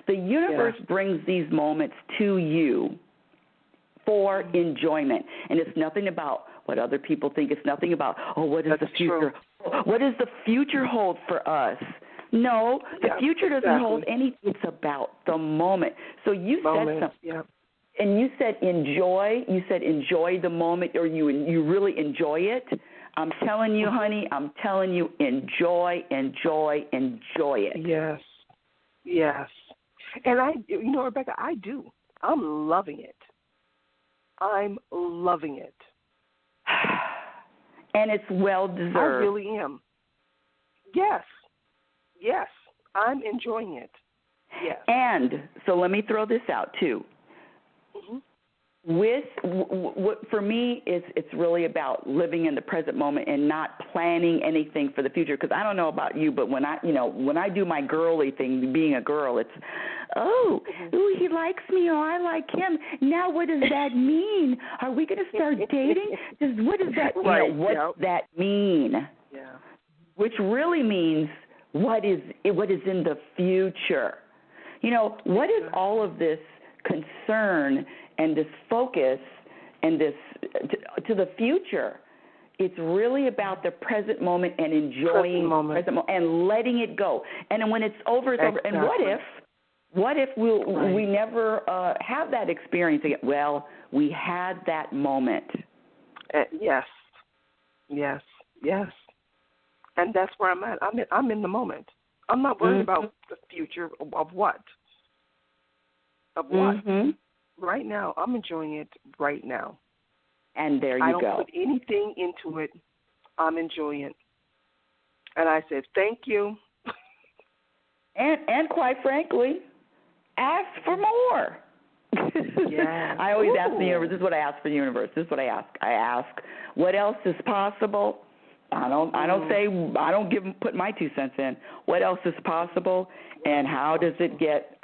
The universe brings these moments to you for enjoyment. And it's nothing about what other people think. It's nothing about, what is the future? What does the future hold for us? No, the future doesn't hold anything. It's about the moment. So you said something. And you said enjoy. You said enjoy the moment, or you really enjoy it. I'm telling you, honey, enjoy it. Yes. And Rebecca, I do. I'm loving it. And it's well deserved. I really am. Yes. I'm enjoying it. Yes. And so let me throw this out too. For me, it's really about living in the present moment and not planning anything for the future. Because I don't know about you, but when I do my girly thing, being a girl, it's he likes me or I like him. Now what does that mean? Are we going to start dating? What does that what's that mean? Yeah. Which really means what is in the future. What is all of this concern and this focus and this to the future? It's really about the present moment and enjoying the present moment and letting it go. And then when it's over, it's over. And what if we never have that experience again? Well, we had that moment. Yes. And that's where I'm at. I'm in the moment. I'm not worried about the future of what. Right now, I'm enjoying it right now. And there you go. I don't put anything into it. I'm enjoying it. And I said, thank you. And quite frankly, ask for more. Yeah. I always ask the universe. This is what I ask for the universe. This is what I ask. I ask, what else is possible? I don't put my 2 cents in. What else is possible, and how does it get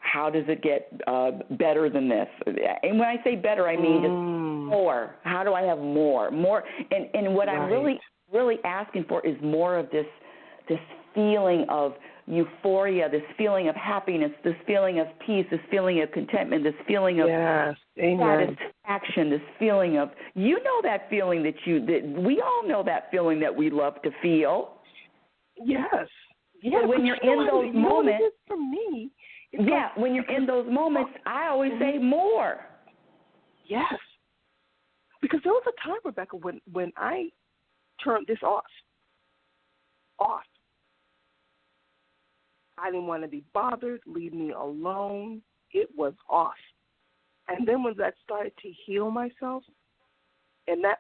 better than this? And when I say better, I mean just more. How do I have more? And what I'm really asking for is more of this feeling of euphoria, this feeling of happiness, this feeling of peace, this feeling of contentment, this feeling of satisfaction, this feeling of, that feeling that we all know that feeling that we love to feel. Yes. Yeah, when you're in those moments, for me, when you're in those moments, I always say more. Yes. Because there was a time, Rebecca, when I turned this off. I didn't want to be bothered, leave me alone. It was off. And then when that started to heal myself and that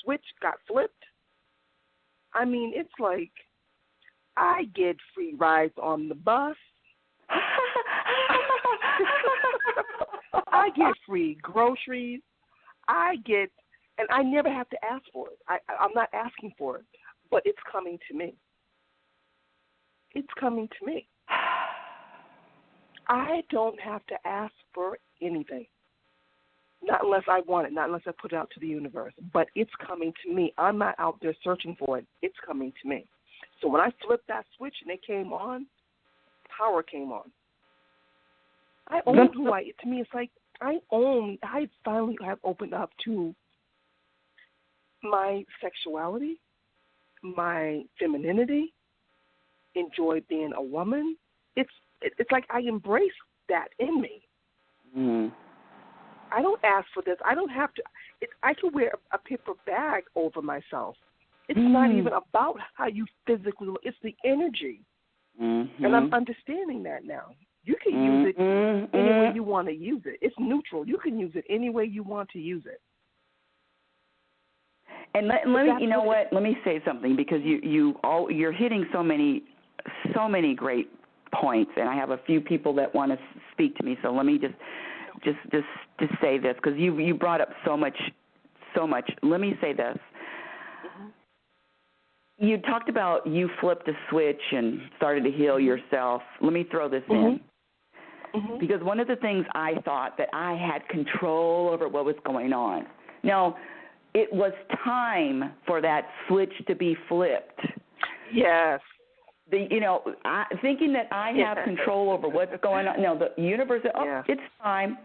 switch got flipped, I mean, it's like I get free rides on the bus. I get free groceries. And I never have to ask for it. I'm not asking for it, but it's coming to me. It's coming to me. I don't have to ask for anything. Not unless I want it, not unless I put it out to the universe. But it's coming to me. I'm not out there searching for it. It's coming to me. So when I flipped that switch and it came on, power came on. I own who I am. To me, it's like I finally have opened up to my sexuality, my femininity, enjoy being a woman. It's like I embrace that in me. Mm. I don't ask for this. I don't have to. I can wear a paper bag over myself. It's not even about how you physically look. It's the energy. Mm-hmm. And I'm understanding that now. You can use it any way you want to use it. It's neutral. You can use it any way you want to use it. And let me, you know what? Let me say something, because you're hitting so many great points, and I have a few people that want to speak to me. So let me just say this, because you brought up so much. Let me say this. Mm-hmm. You talked about you flipped a switch and started to heal yourself. Let me throw this in. Mm-hmm. Because one of the things I thought that I had control over what was going on. Now, it was time for that switch to be flipped. Yes. Thinking that I have control over what's going on. No, the universe said, it's time.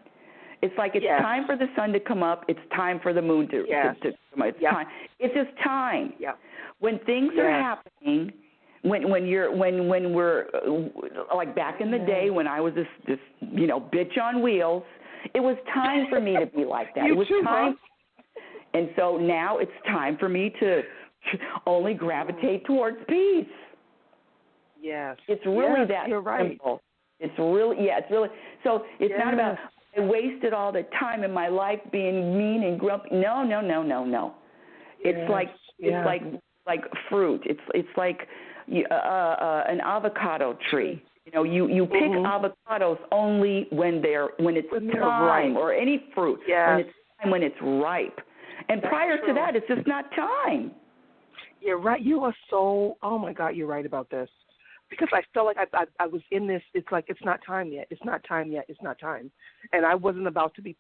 It's like it's time for the sun to come up. It's time for the moon to come up. It's time. It's just time. Yep. When things are happening, when we're like back in the day when I was this bitch on wheels, it was time for me to be like that. It was time. And so now it's time for me to only gravitate towards peace. Yes. It's really that you're right. simple. It's really. So it's not about I wasted all the time in my life being mean and grumpy. No. It's like fruit. It's like an avocado tree. You pick avocados only when it's time, or any fruit. When it's time time when it's ripe. And prior to that, it's just not time. You're right. You are so, oh, my God, you're right about this. Because I felt like I was in this, it's like it's not time yet. It's not time yet. It's not time. And I wasn't about to be,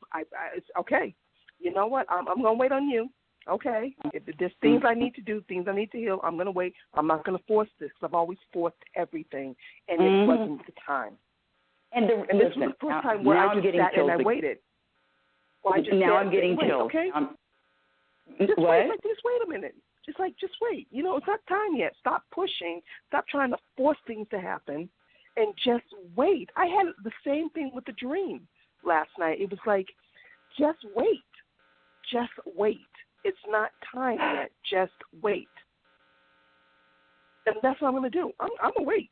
it's okay. You know what? I'm going to wait on you. Okay. If there's things I need to do, things I need to heal, I'm going to wait. I'm not going to force this because I've always forced everything, and it wasn't the time. And this was the first time where I just sat and I waited. Well, I'm getting chills. Okay? Just wait a minute. Just wait. You know, it's not time yet. Stop pushing. Stop trying to force things to happen, and just wait. I had the same thing with the dream last night. It was like, just wait. Just wait. It's not time yet. Just wait. And that's what I'm going to do. I'm going to wait.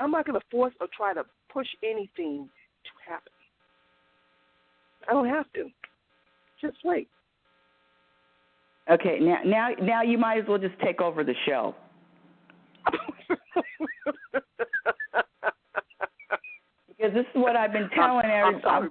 I'm not going to force or try to push anything to happen. I don't have to. Just wait. Okay, now you might as well just take over the show. Because this is what I've been telling everybody.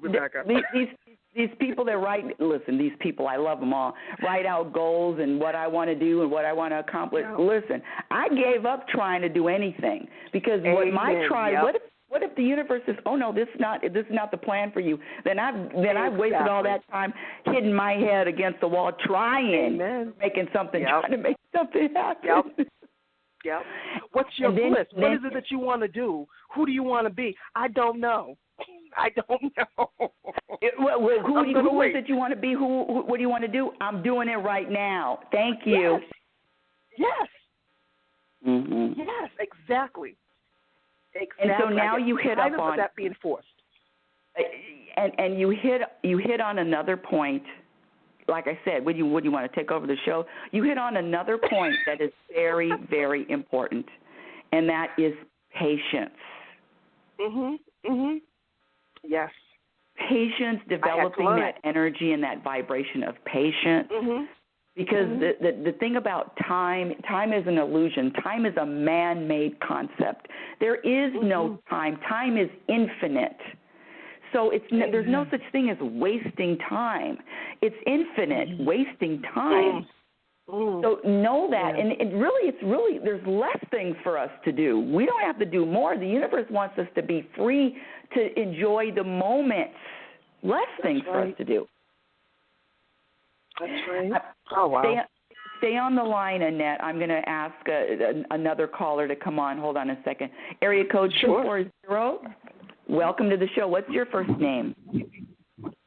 These people that write, listen, these people, I love them all, write out goals and what I want to do and what I want to accomplish. Yeah. Listen, I gave up trying to do anything because what if the universe says, oh no, this is not the plan for you? Then I've wasted all that time hitting my head against the wall trying to make something happen. Yep. What's your bliss? What is it that you want to do? Who do you want to be? I don't know. Who is it you want to be? What do you want to do? I'm doing it right now. Thank you. Yes. Mm-hmm. Yes, exactly. And so now you hit up on that being forced. And you hit on another point. Like I said, would you want to take over the show? You hit on another point that is very, very important, and that is patience. Yes. Patience, developing that energy and that vibration of patience. Because the thing about time is an illusion. Time is a man-made concept. There is no time. Time is infinite. So there's no such thing as wasting time. It's infinite, wasting time. So know that, and it's really there's less things for us to do. We don't have to do more. The universe wants us to be free to enjoy the moments. Less things for us to do. That's right. Oh, wow. Stay on the line, Annette. I'm going to ask another caller to come on. Hold on a second. Area code 240. Welcome to the show. What's your first name?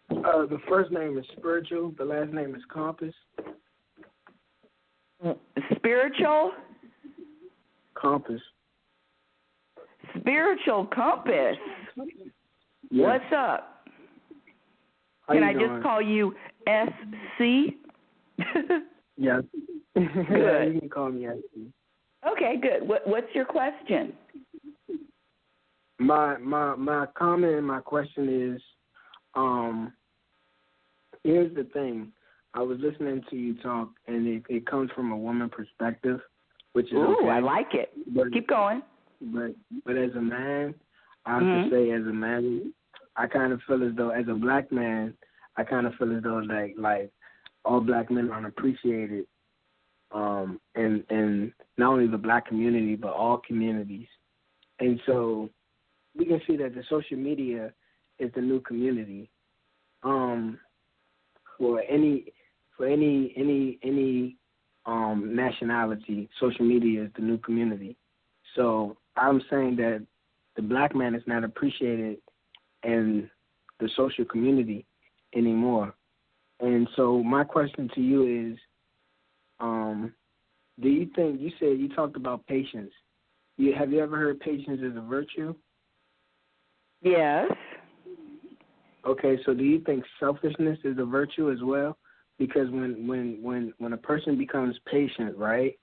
The first name is Spiritual. The last name is Compass. Spiritual? Compass. Spiritual Compass. Yes. What's up? Can I just call you SC? Yes. Good. You can call me SC. Okay, good. What's your question? My comment and my question is, here's the thing. I was listening to you talk, and it comes from a woman perspective, which is okay. I like it. Keep going. But as a man, I have to say, as a man, I kind of feel as though, as a black man, I kind of feel as though like all black men are unappreciated, and not only the black community but all communities, and so we can see that the social media is the new community. For any nationality, social media is the new community. So I'm saying that the black man is not appreciated in the social community anymore. And so my question to you is, do you think, you talked about patience. Have you ever heard patience is a virtue? Yes. Okay, so do you think selfishness is a virtue as well? Because when a person becomes patient, right,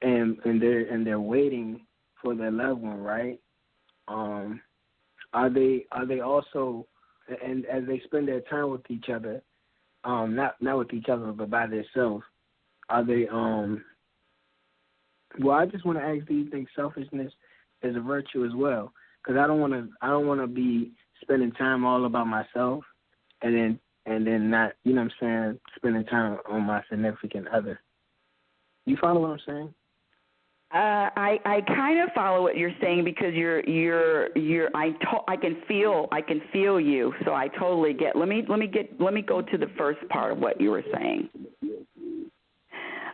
and they're waiting for their loved one, right? Are they also, and as they spend their time with each other, not with each other but by themselves, are they well, I just want to ask, do you think selfishness is a virtue as well? Because I don't want to be spending time all about myself and then and then not, you know what I'm saying, spending time on my significant other. You follow what I'm saying? I kind of follow what you're saying because I can feel you, so I totally get. Let me go to the first part of what you were saying.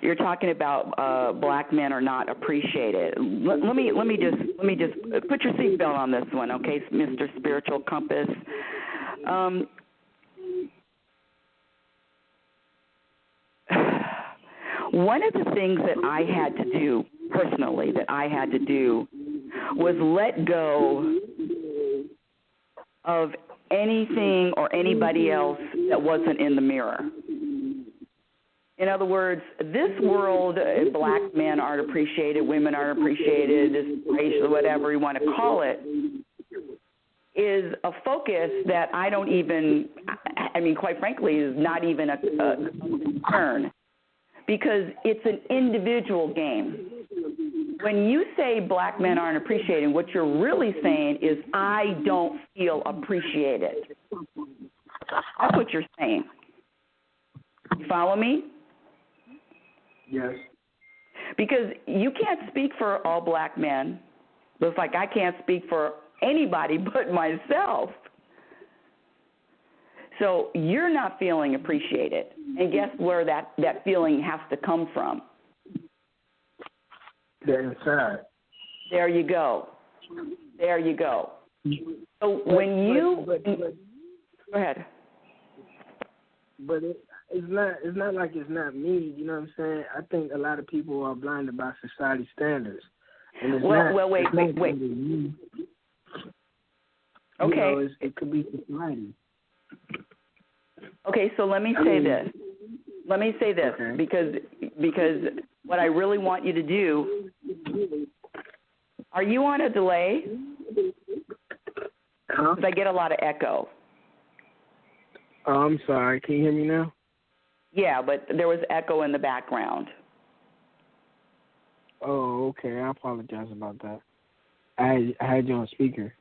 You're talking about black men are not appreciated. Let me just put your seatbelt on this one, okay, Mr. Spiritual Compass. One of the things that I had to do personally, was let go of anything or anybody else that wasn't in the mirror. In other words, this world, black men aren't appreciated, women aren't appreciated, this racial, whatever you want to call it, is a focus that I don't even, quite frankly, is not even a concern. Because it's an individual game. When you say black men aren't appreciated, what you're really saying is I don't feel appreciated. That's what you're saying. You follow me? Yes. Because you can't speak for all black men. Looks like I can't speak for anybody but myself. So you're not feeling appreciated. And guess where that feeling has to come from? The inside. There you go. So when you go ahead. But it's not like it's not me. You know what I'm saying? I think a lot of people are blinded by society standards. And it's wait. Okay. You know, it could be society. Okay, so let me say this. Okay. because what I really want you to do. Are you on a delay? Huh? Because I get a lot of echo. Oh, I'm sorry. Can you hear me now? Yeah, but there was echo in the background. Oh, okay. I apologize about that. I had you on speaker.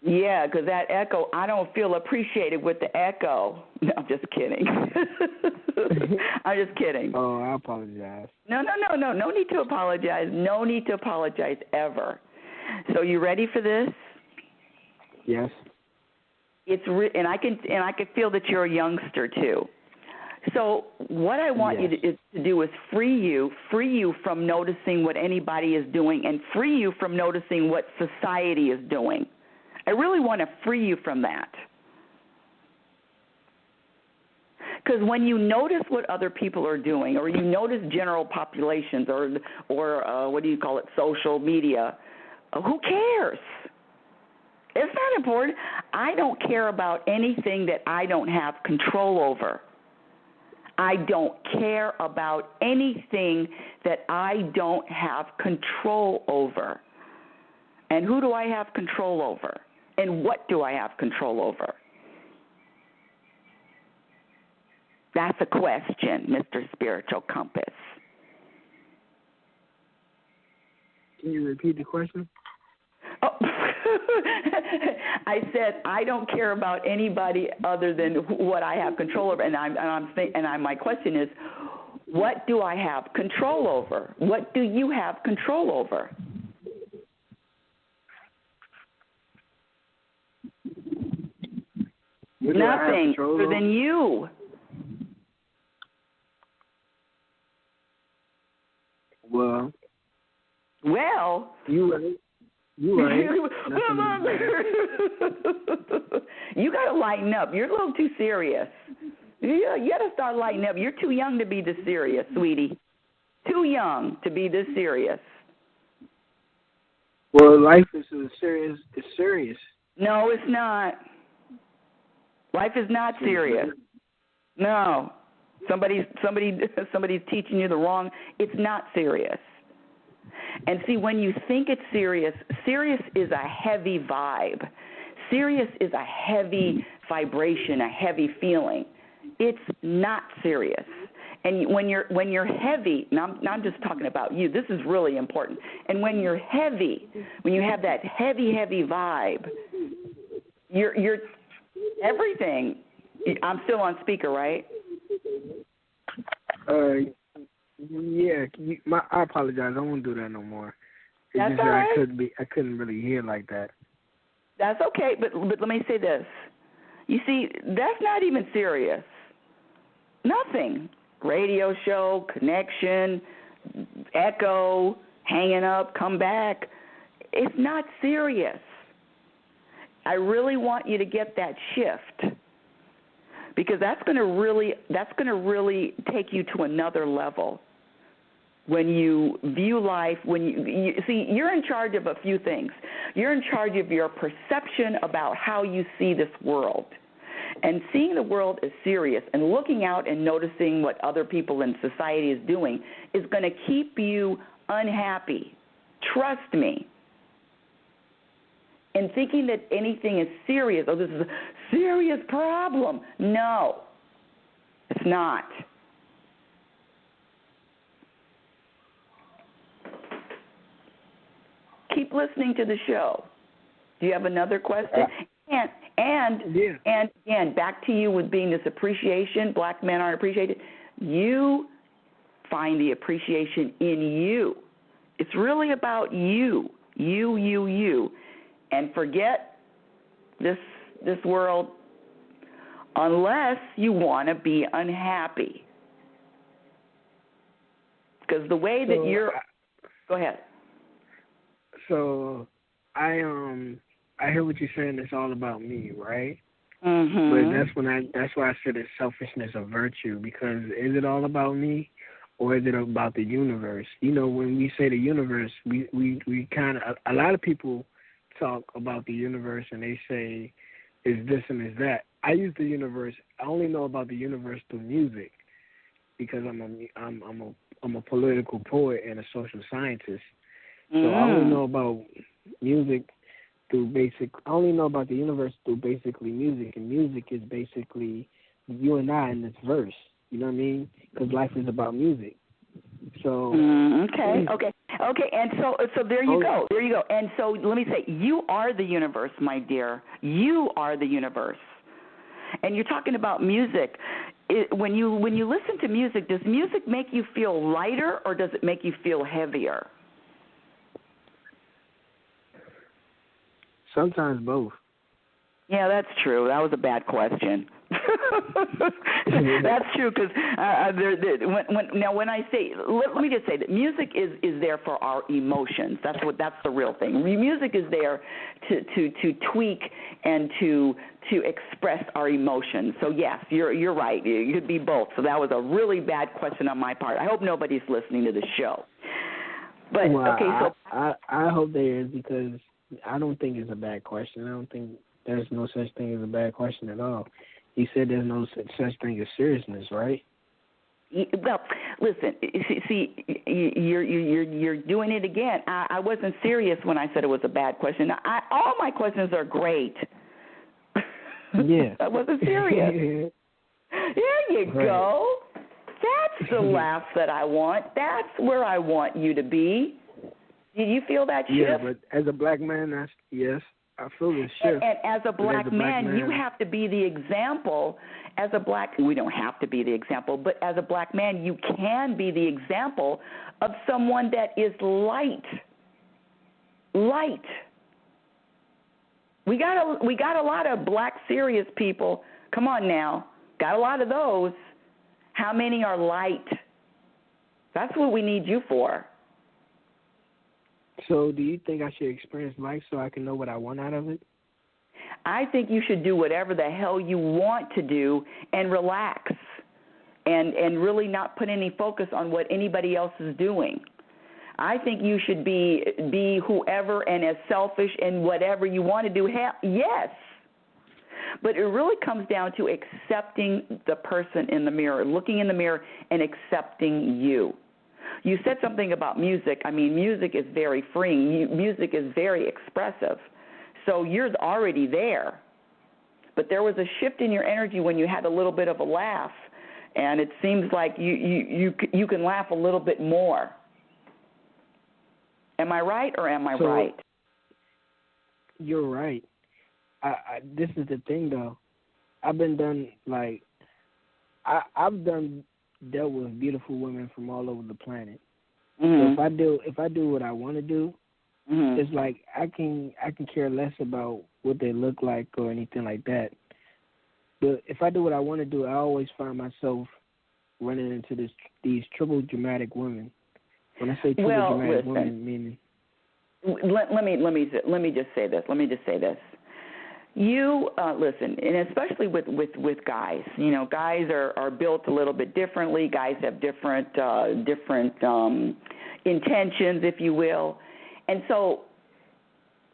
Yeah, because that echo, I don't feel appreciated with the echo. No, I'm just kidding. I'm just kidding. Oh, I apologize. No. No need to apologize. No need to apologize ever. So you ready for this? Yes. And I can feel that you're a youngster too. So what I want you to do is free you from noticing what anybody is doing and free you from noticing what society is doing. I really want to free you from that. Because when you notice what other people are doing, or you notice general populations, or what do you call it, social media, who cares? It's not important. I don't care about anything that I don't have control over. I don't care about anything that I don't have control over. And who do I have control over? And what do I have control over? That's a question, Mr. Spiritual Compass. Can you repeat the question? Oh. I said I don't care about anybody other than what I have control over, and my question is, what do I have control over? What do you have control over? Nothing other than you. Well, you right. You got to lighten up. You're a little too serious. You got to start lightening up. You're too young to be this serious, sweetie. Too young to be this serious. Well, life is serious. It's serious. No, it's not. Life is not serious. No. Somebody's teaching you the wrong. It's not serious. And see, when you think it's serious, serious is a heavy vibe. Serious is a heavy vibration, a heavy feeling. It's not serious. And when you're heavy, now I'm just talking about you. This is really important. And when you're heavy, when you have that heavy vibe, you're everything I'm still on speaker, right? Yeah. I apologize. I won't do that no more. It's That's just all that right. I couldn't really hear like that. That's okay, but let me say this. You see, that's not even serious. Nothing. Radio show, connection, echo, hanging up, come back. It's not serious. I really want you to get that shift, because that's going to really take you to another level. When you view life, when you see, you're in charge of a few things. You're in charge of your perception about how you see this world. And seeing the world as serious and looking out and noticing what other people in society is doing is going to keep you unhappy. Trust me. And thinking that anything is serious, this is a serious problem. No, it's not. Keep listening to the show. Do you have another question? And again, back to you with being this appreciation. Black men aren't appreciated. You find the appreciation in you. It's really about you, and forget this world unless you want to be unhappy. Because the way that you're, go ahead. So I hear what you're saying. It's all about me, right? Mm-hmm. But that's why I said it's selfishness of virtue. Because is it all about me, or is it about the universe? You know, when we say the universe, we kind of, a lot of people talk about the universe and they say is this and is that. I use the universe. I only know about the universe through music, because I'm a political poet and a social scientist. So I only know about music through I only know about the universe through basically music, and music is basically you and I in this verse. You know what I mean? Because life is about music. So okay, and so there you go. And so let me say, you are the universe, my dear. You are the universe. And you're talking about music. When you listen to music, does music make you feel lighter, or does it make you feel heavier? Sometimes both. Yeah, that's true. That was a bad question. That's true, because when I say, let me just say that music is there for our emotions. That's the real thing. Music is there to tweak and to express our emotions. So yes, you're right. It could be both. So that was a really bad question on my part. I hope nobody's listening to the show. But I hope there is, because I don't think it's a bad question. I don't think there's no such thing as a bad question at all. You said there's no such thing as seriousness, right? Well, listen. See, you're doing it again. I wasn't serious when I said it was a bad question. All my questions are great. Yeah. I wasn't serious. There you go. That's the laugh that I want. That's where I want you to be. Did you feel that shift? Yeah, but as a black man, yes, I feel this shift. And as a black man, you have to be the example. We don't have to be the example, but as a black man, you can be the example of someone that is light. Light. We got a lot of black serious people. Come on now. Got a lot of those. How many are light? That's what we need you for. So do you think I should experience life so I can know what I want out of it? I think you should do whatever the hell you want to do and relax and really not put any focus on what anybody else is doing. I think you should be whoever and as selfish and whatever you want to do. Yes. But it really comes down to accepting the person in the mirror, looking in the mirror and accepting you. You said something about music. I mean, music is very freeing. Music is very expressive. So you're already there. But there was a shift in your energy when you had a little bit of a laugh, and it seems like you can laugh a little bit more. Am I right or am I right? You're right. This is the thing, though. I've been done like I've dealt with beautiful women from all over the planet. Mm-hmm. So if I do what I want to do, mm-hmm. it's like I can care less about what they look like or anything like that. But if I do what I want to do, I always find myself running into these triple dramatic women. When I say triple dramatic women, meaning. Let me just say this. You listen, and especially with guys. You know, guys are built a little bit differently. Guys have different intentions, if you will. And so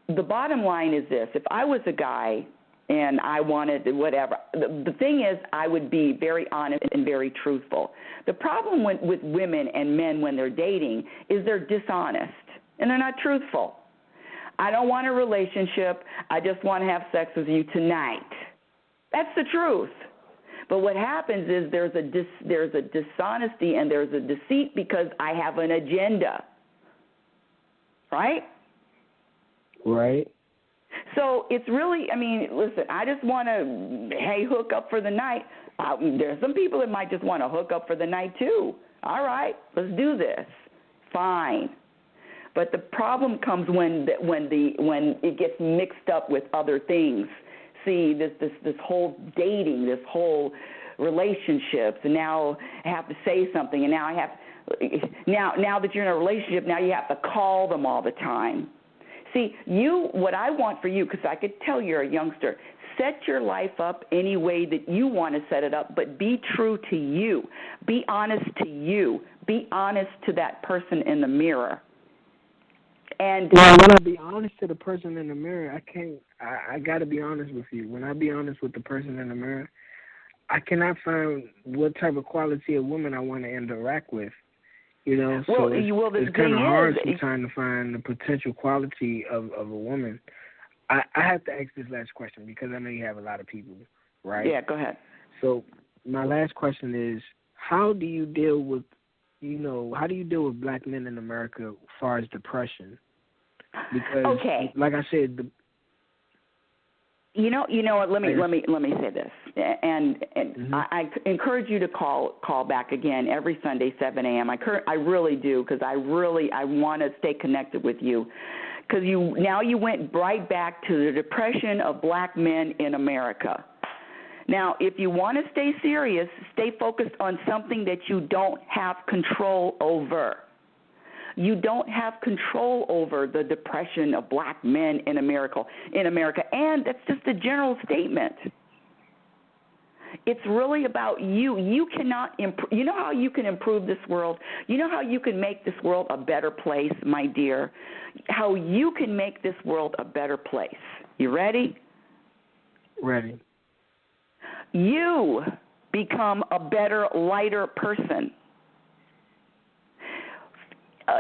the bottom line is this: if I was a guy and I wanted whatever, the thing is, I would be very honest and very truthful. The problem with women and men when they're dating is they're dishonest and they're not truthful. I don't want a relationship. I just want to have sex with you tonight. That's the truth. But what happens is there's a dishonesty and there's a deceit because I have an agenda. Right? Right. So it's really, I mean, listen, I just want to, hook up for the night. There's some people that might just want to hook up for the night too. All right, let's do this. Fine. But the problem comes when it gets mixed up with other things. See, this whole dating, this whole relationships, and now I have to say something, and now that you're in a relationship, now you have to call them all the time. See, what I want for you, because I could tell you're a youngster, set your life up any way that you want to set it up, but be true to you. Be honest to you. Be honest to that person in the mirror. And when I be honest to the person in the mirror, I got to be honest with you. When I be honest with the person in the mirror, I cannot find what type of quality of woman I want to interact with. You know, so it's kind of hard sometimes to find the potential quality of a woman. I have to ask this last question because I know you have a lot of people, right? Yeah, go ahead. So my last question is, how do you deal with black men in America as far as depression? Because, like I said, You know what? Let me say this, and mm-hmm. I encourage you to call back again every Sunday 7 a.m. I really do, because I want to stay connected with you, because you went right back to the depression of black men in America. Now, if you want to stay serious, stay focused on something that you don't have control over. You don't have control over the depression of black men in America, and that's just a general statement. It's really about you. You cannot you know how you can improve this world? You know how you can make this world a better place, my dear? How you can make this world a better place. You ready? Ready. You become a better, lighter person.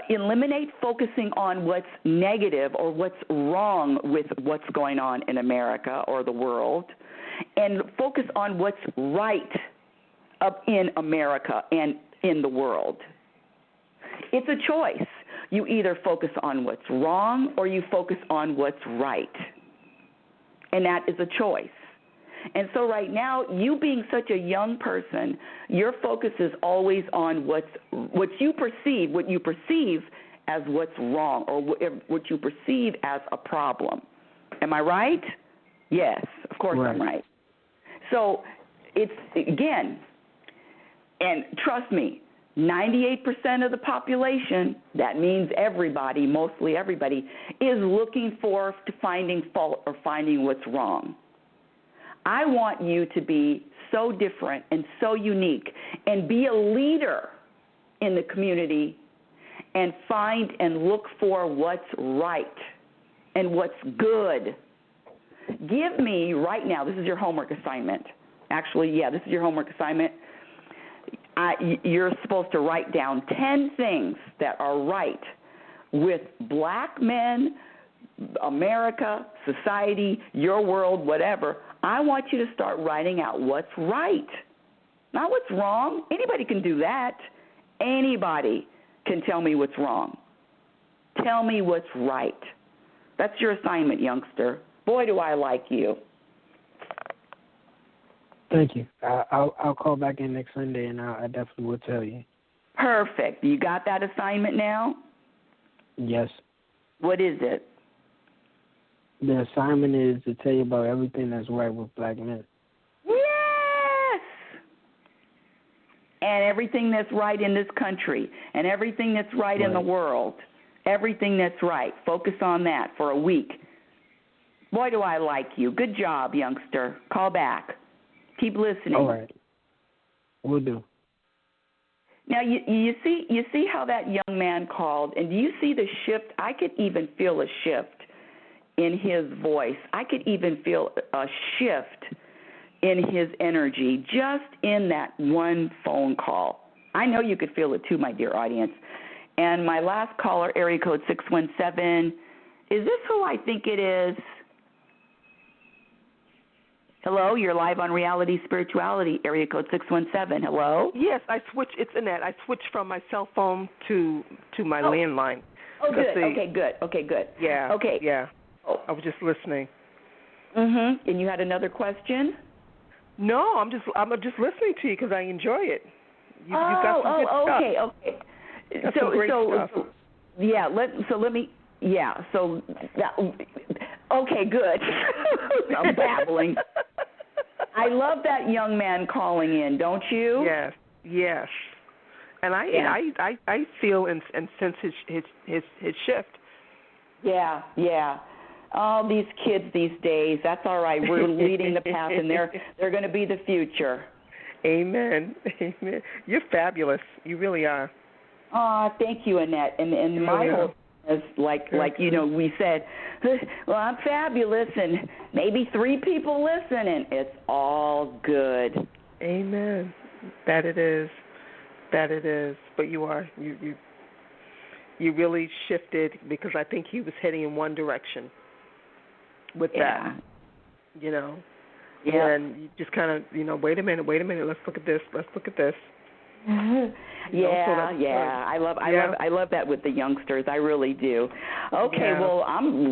Eliminate focusing on what's negative or what's wrong with what's going on in America or the world, and focus on what's right in America and in the world. It's a choice. You either focus on what's wrong or you focus on what's right, and that is a choice. And so right now, you being such a young person, your focus is always on what you perceive as what's wrong, or what you perceive as a problem. Am I right? Yes, of course right. I'm right. So it's, again, and trust me, 98% of the population, that means everybody, mostly everybody, is looking to finding fault or finding what's wrong. I want you to be so different and so unique and be a leader in the community and find and look for what's right and what's good. Give me right now, this is your homework assignment. Actually, yeah, this is your homework assignment. You're supposed to write down 10 things that are right with black men, America, society, your world, whatever. I want you to start writing out what's right, not what's wrong. Anybody can do that. Anybody can tell me what's wrong. Tell me what's right. That's your assignment, youngster. Boy, do I like you. Thank you. I'll call back in next Sunday, and I definitely will tell you. Perfect. You got that assignment now? Yes. What is it? The assignment is to tell you about everything that's right with black men. Yes! And everything that's right in this country, and everything that's right in the world. Everything that's right. Focus on that for a week. Boy, do I like you. Good job, youngster. Call back. Keep listening. All right. Will do. Now, you see how that young man called, and do you see the shift? I could even feel a shift in his voice. I could even feel a shift in his energy just in that one phone call. I know you could feel it too, my dear audience. And my last caller, area code 617, is this who I think it is? Hello, you're live on Reality Spirituality, area code 617. Hello? Yes, it's Annette. I switched from my cell phone to my landline. Oh, good. Okay, good. Yeah. Okay. Yeah. Oh. I was just listening. Mm-hmm. And you had another question? No, I'm just listening to you because I enjoy it. You got some good stuff. Okay. Okay, good. I'm babbling. I love that young man calling in, don't you? Yes. And I feel and sense his shift. Yeah. All these kids these days, that's all right. We're leading the path, and they're going to be the future. Amen. You're fabulous. You really are. Oh, thank you, Annette. And my whole is like we said, well, I'm fabulous, and maybe 3 people listen, and it's all good. Amen. That it is. But you are. You really shifted because I think he was heading in one direction with that. Yeah. And you just kind of, wait a minute, let's look at this. I love that with the youngsters. I really do. Okay, well,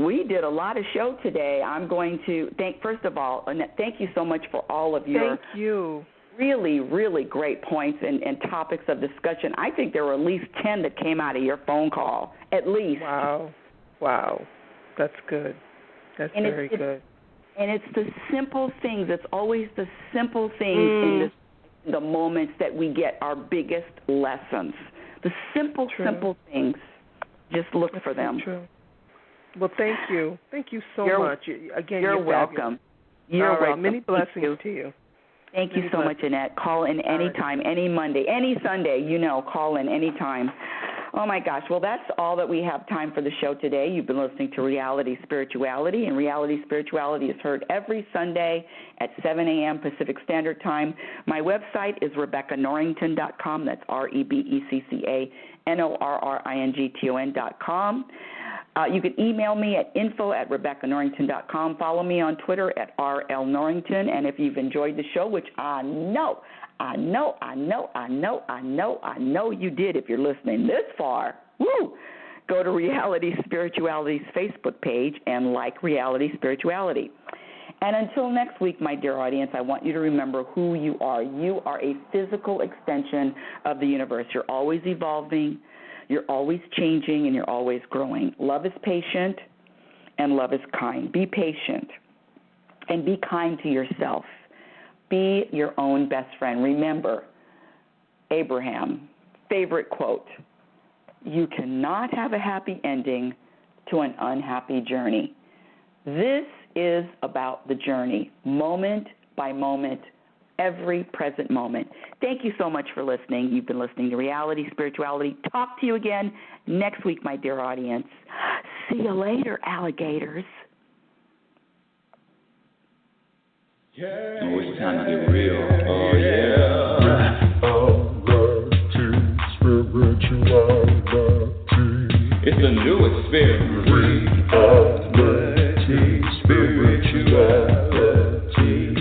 we did a lot of show today. I'm going to first of all, Annette, thank you so much for all of your really, really great points and topics of discussion. I think there were at least 10 that came out of your phone call, at least. Wow. That's good. That's very good. And it's the simple things. It's always the simple things in the moments that we get our biggest lessons. The simple things. Just look for them. True. Well, thank you. Thank you so much. Again, you're welcome. You're welcome. Many blessings to you. Thank you so much, Annette. Call in anytime, any Monday, any Sunday, call in anytime. Oh, my gosh. Well, that's all that we have time for the show today. You've been listening to Reality Spirituality, and Reality Spirituality is heard every Sunday at 7 a.m. Pacific Standard Time. My website is RebeccaNorrington.com. That's RebeccaNorrington.com. You can email me at info@RebeccaNorrington.com. Follow me on Twitter at RLNorrington. And if you've enjoyed the show, which I know you did if you're listening this far, go to Reality Spirituality's Facebook page and like Reality Spirituality. And until next week, my dear audience, I want you to remember who you are. You are a physical extension of the universe. You're always evolving. You're always changing, and you're always growing. Love is patient, and love is kind. Be patient, and be kind to yourself. Be your own best friend. Remember, Abraham, favorite quote, you cannot have a happy ending to an unhappy journey. This is about the journey, moment by moment, every present moment. Thank you so much for listening. You've been listening to Reality Spirituality. Talk to you again next week, my dear audience. See you later, alligators. Oh, it's time to get real. Oh, yeah. It's a new experience. Reality Spirituality.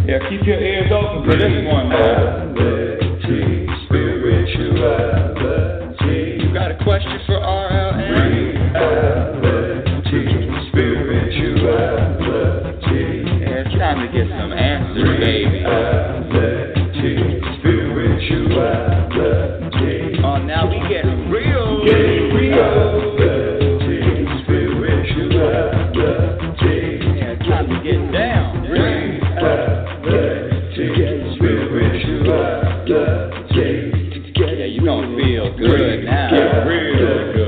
Yeah, keep your ears open for this one, man. Reality Spirituality. You got a question for RLN? Reality Spirituality. Yeah, it's time to get some answers, baby. now. Get real good.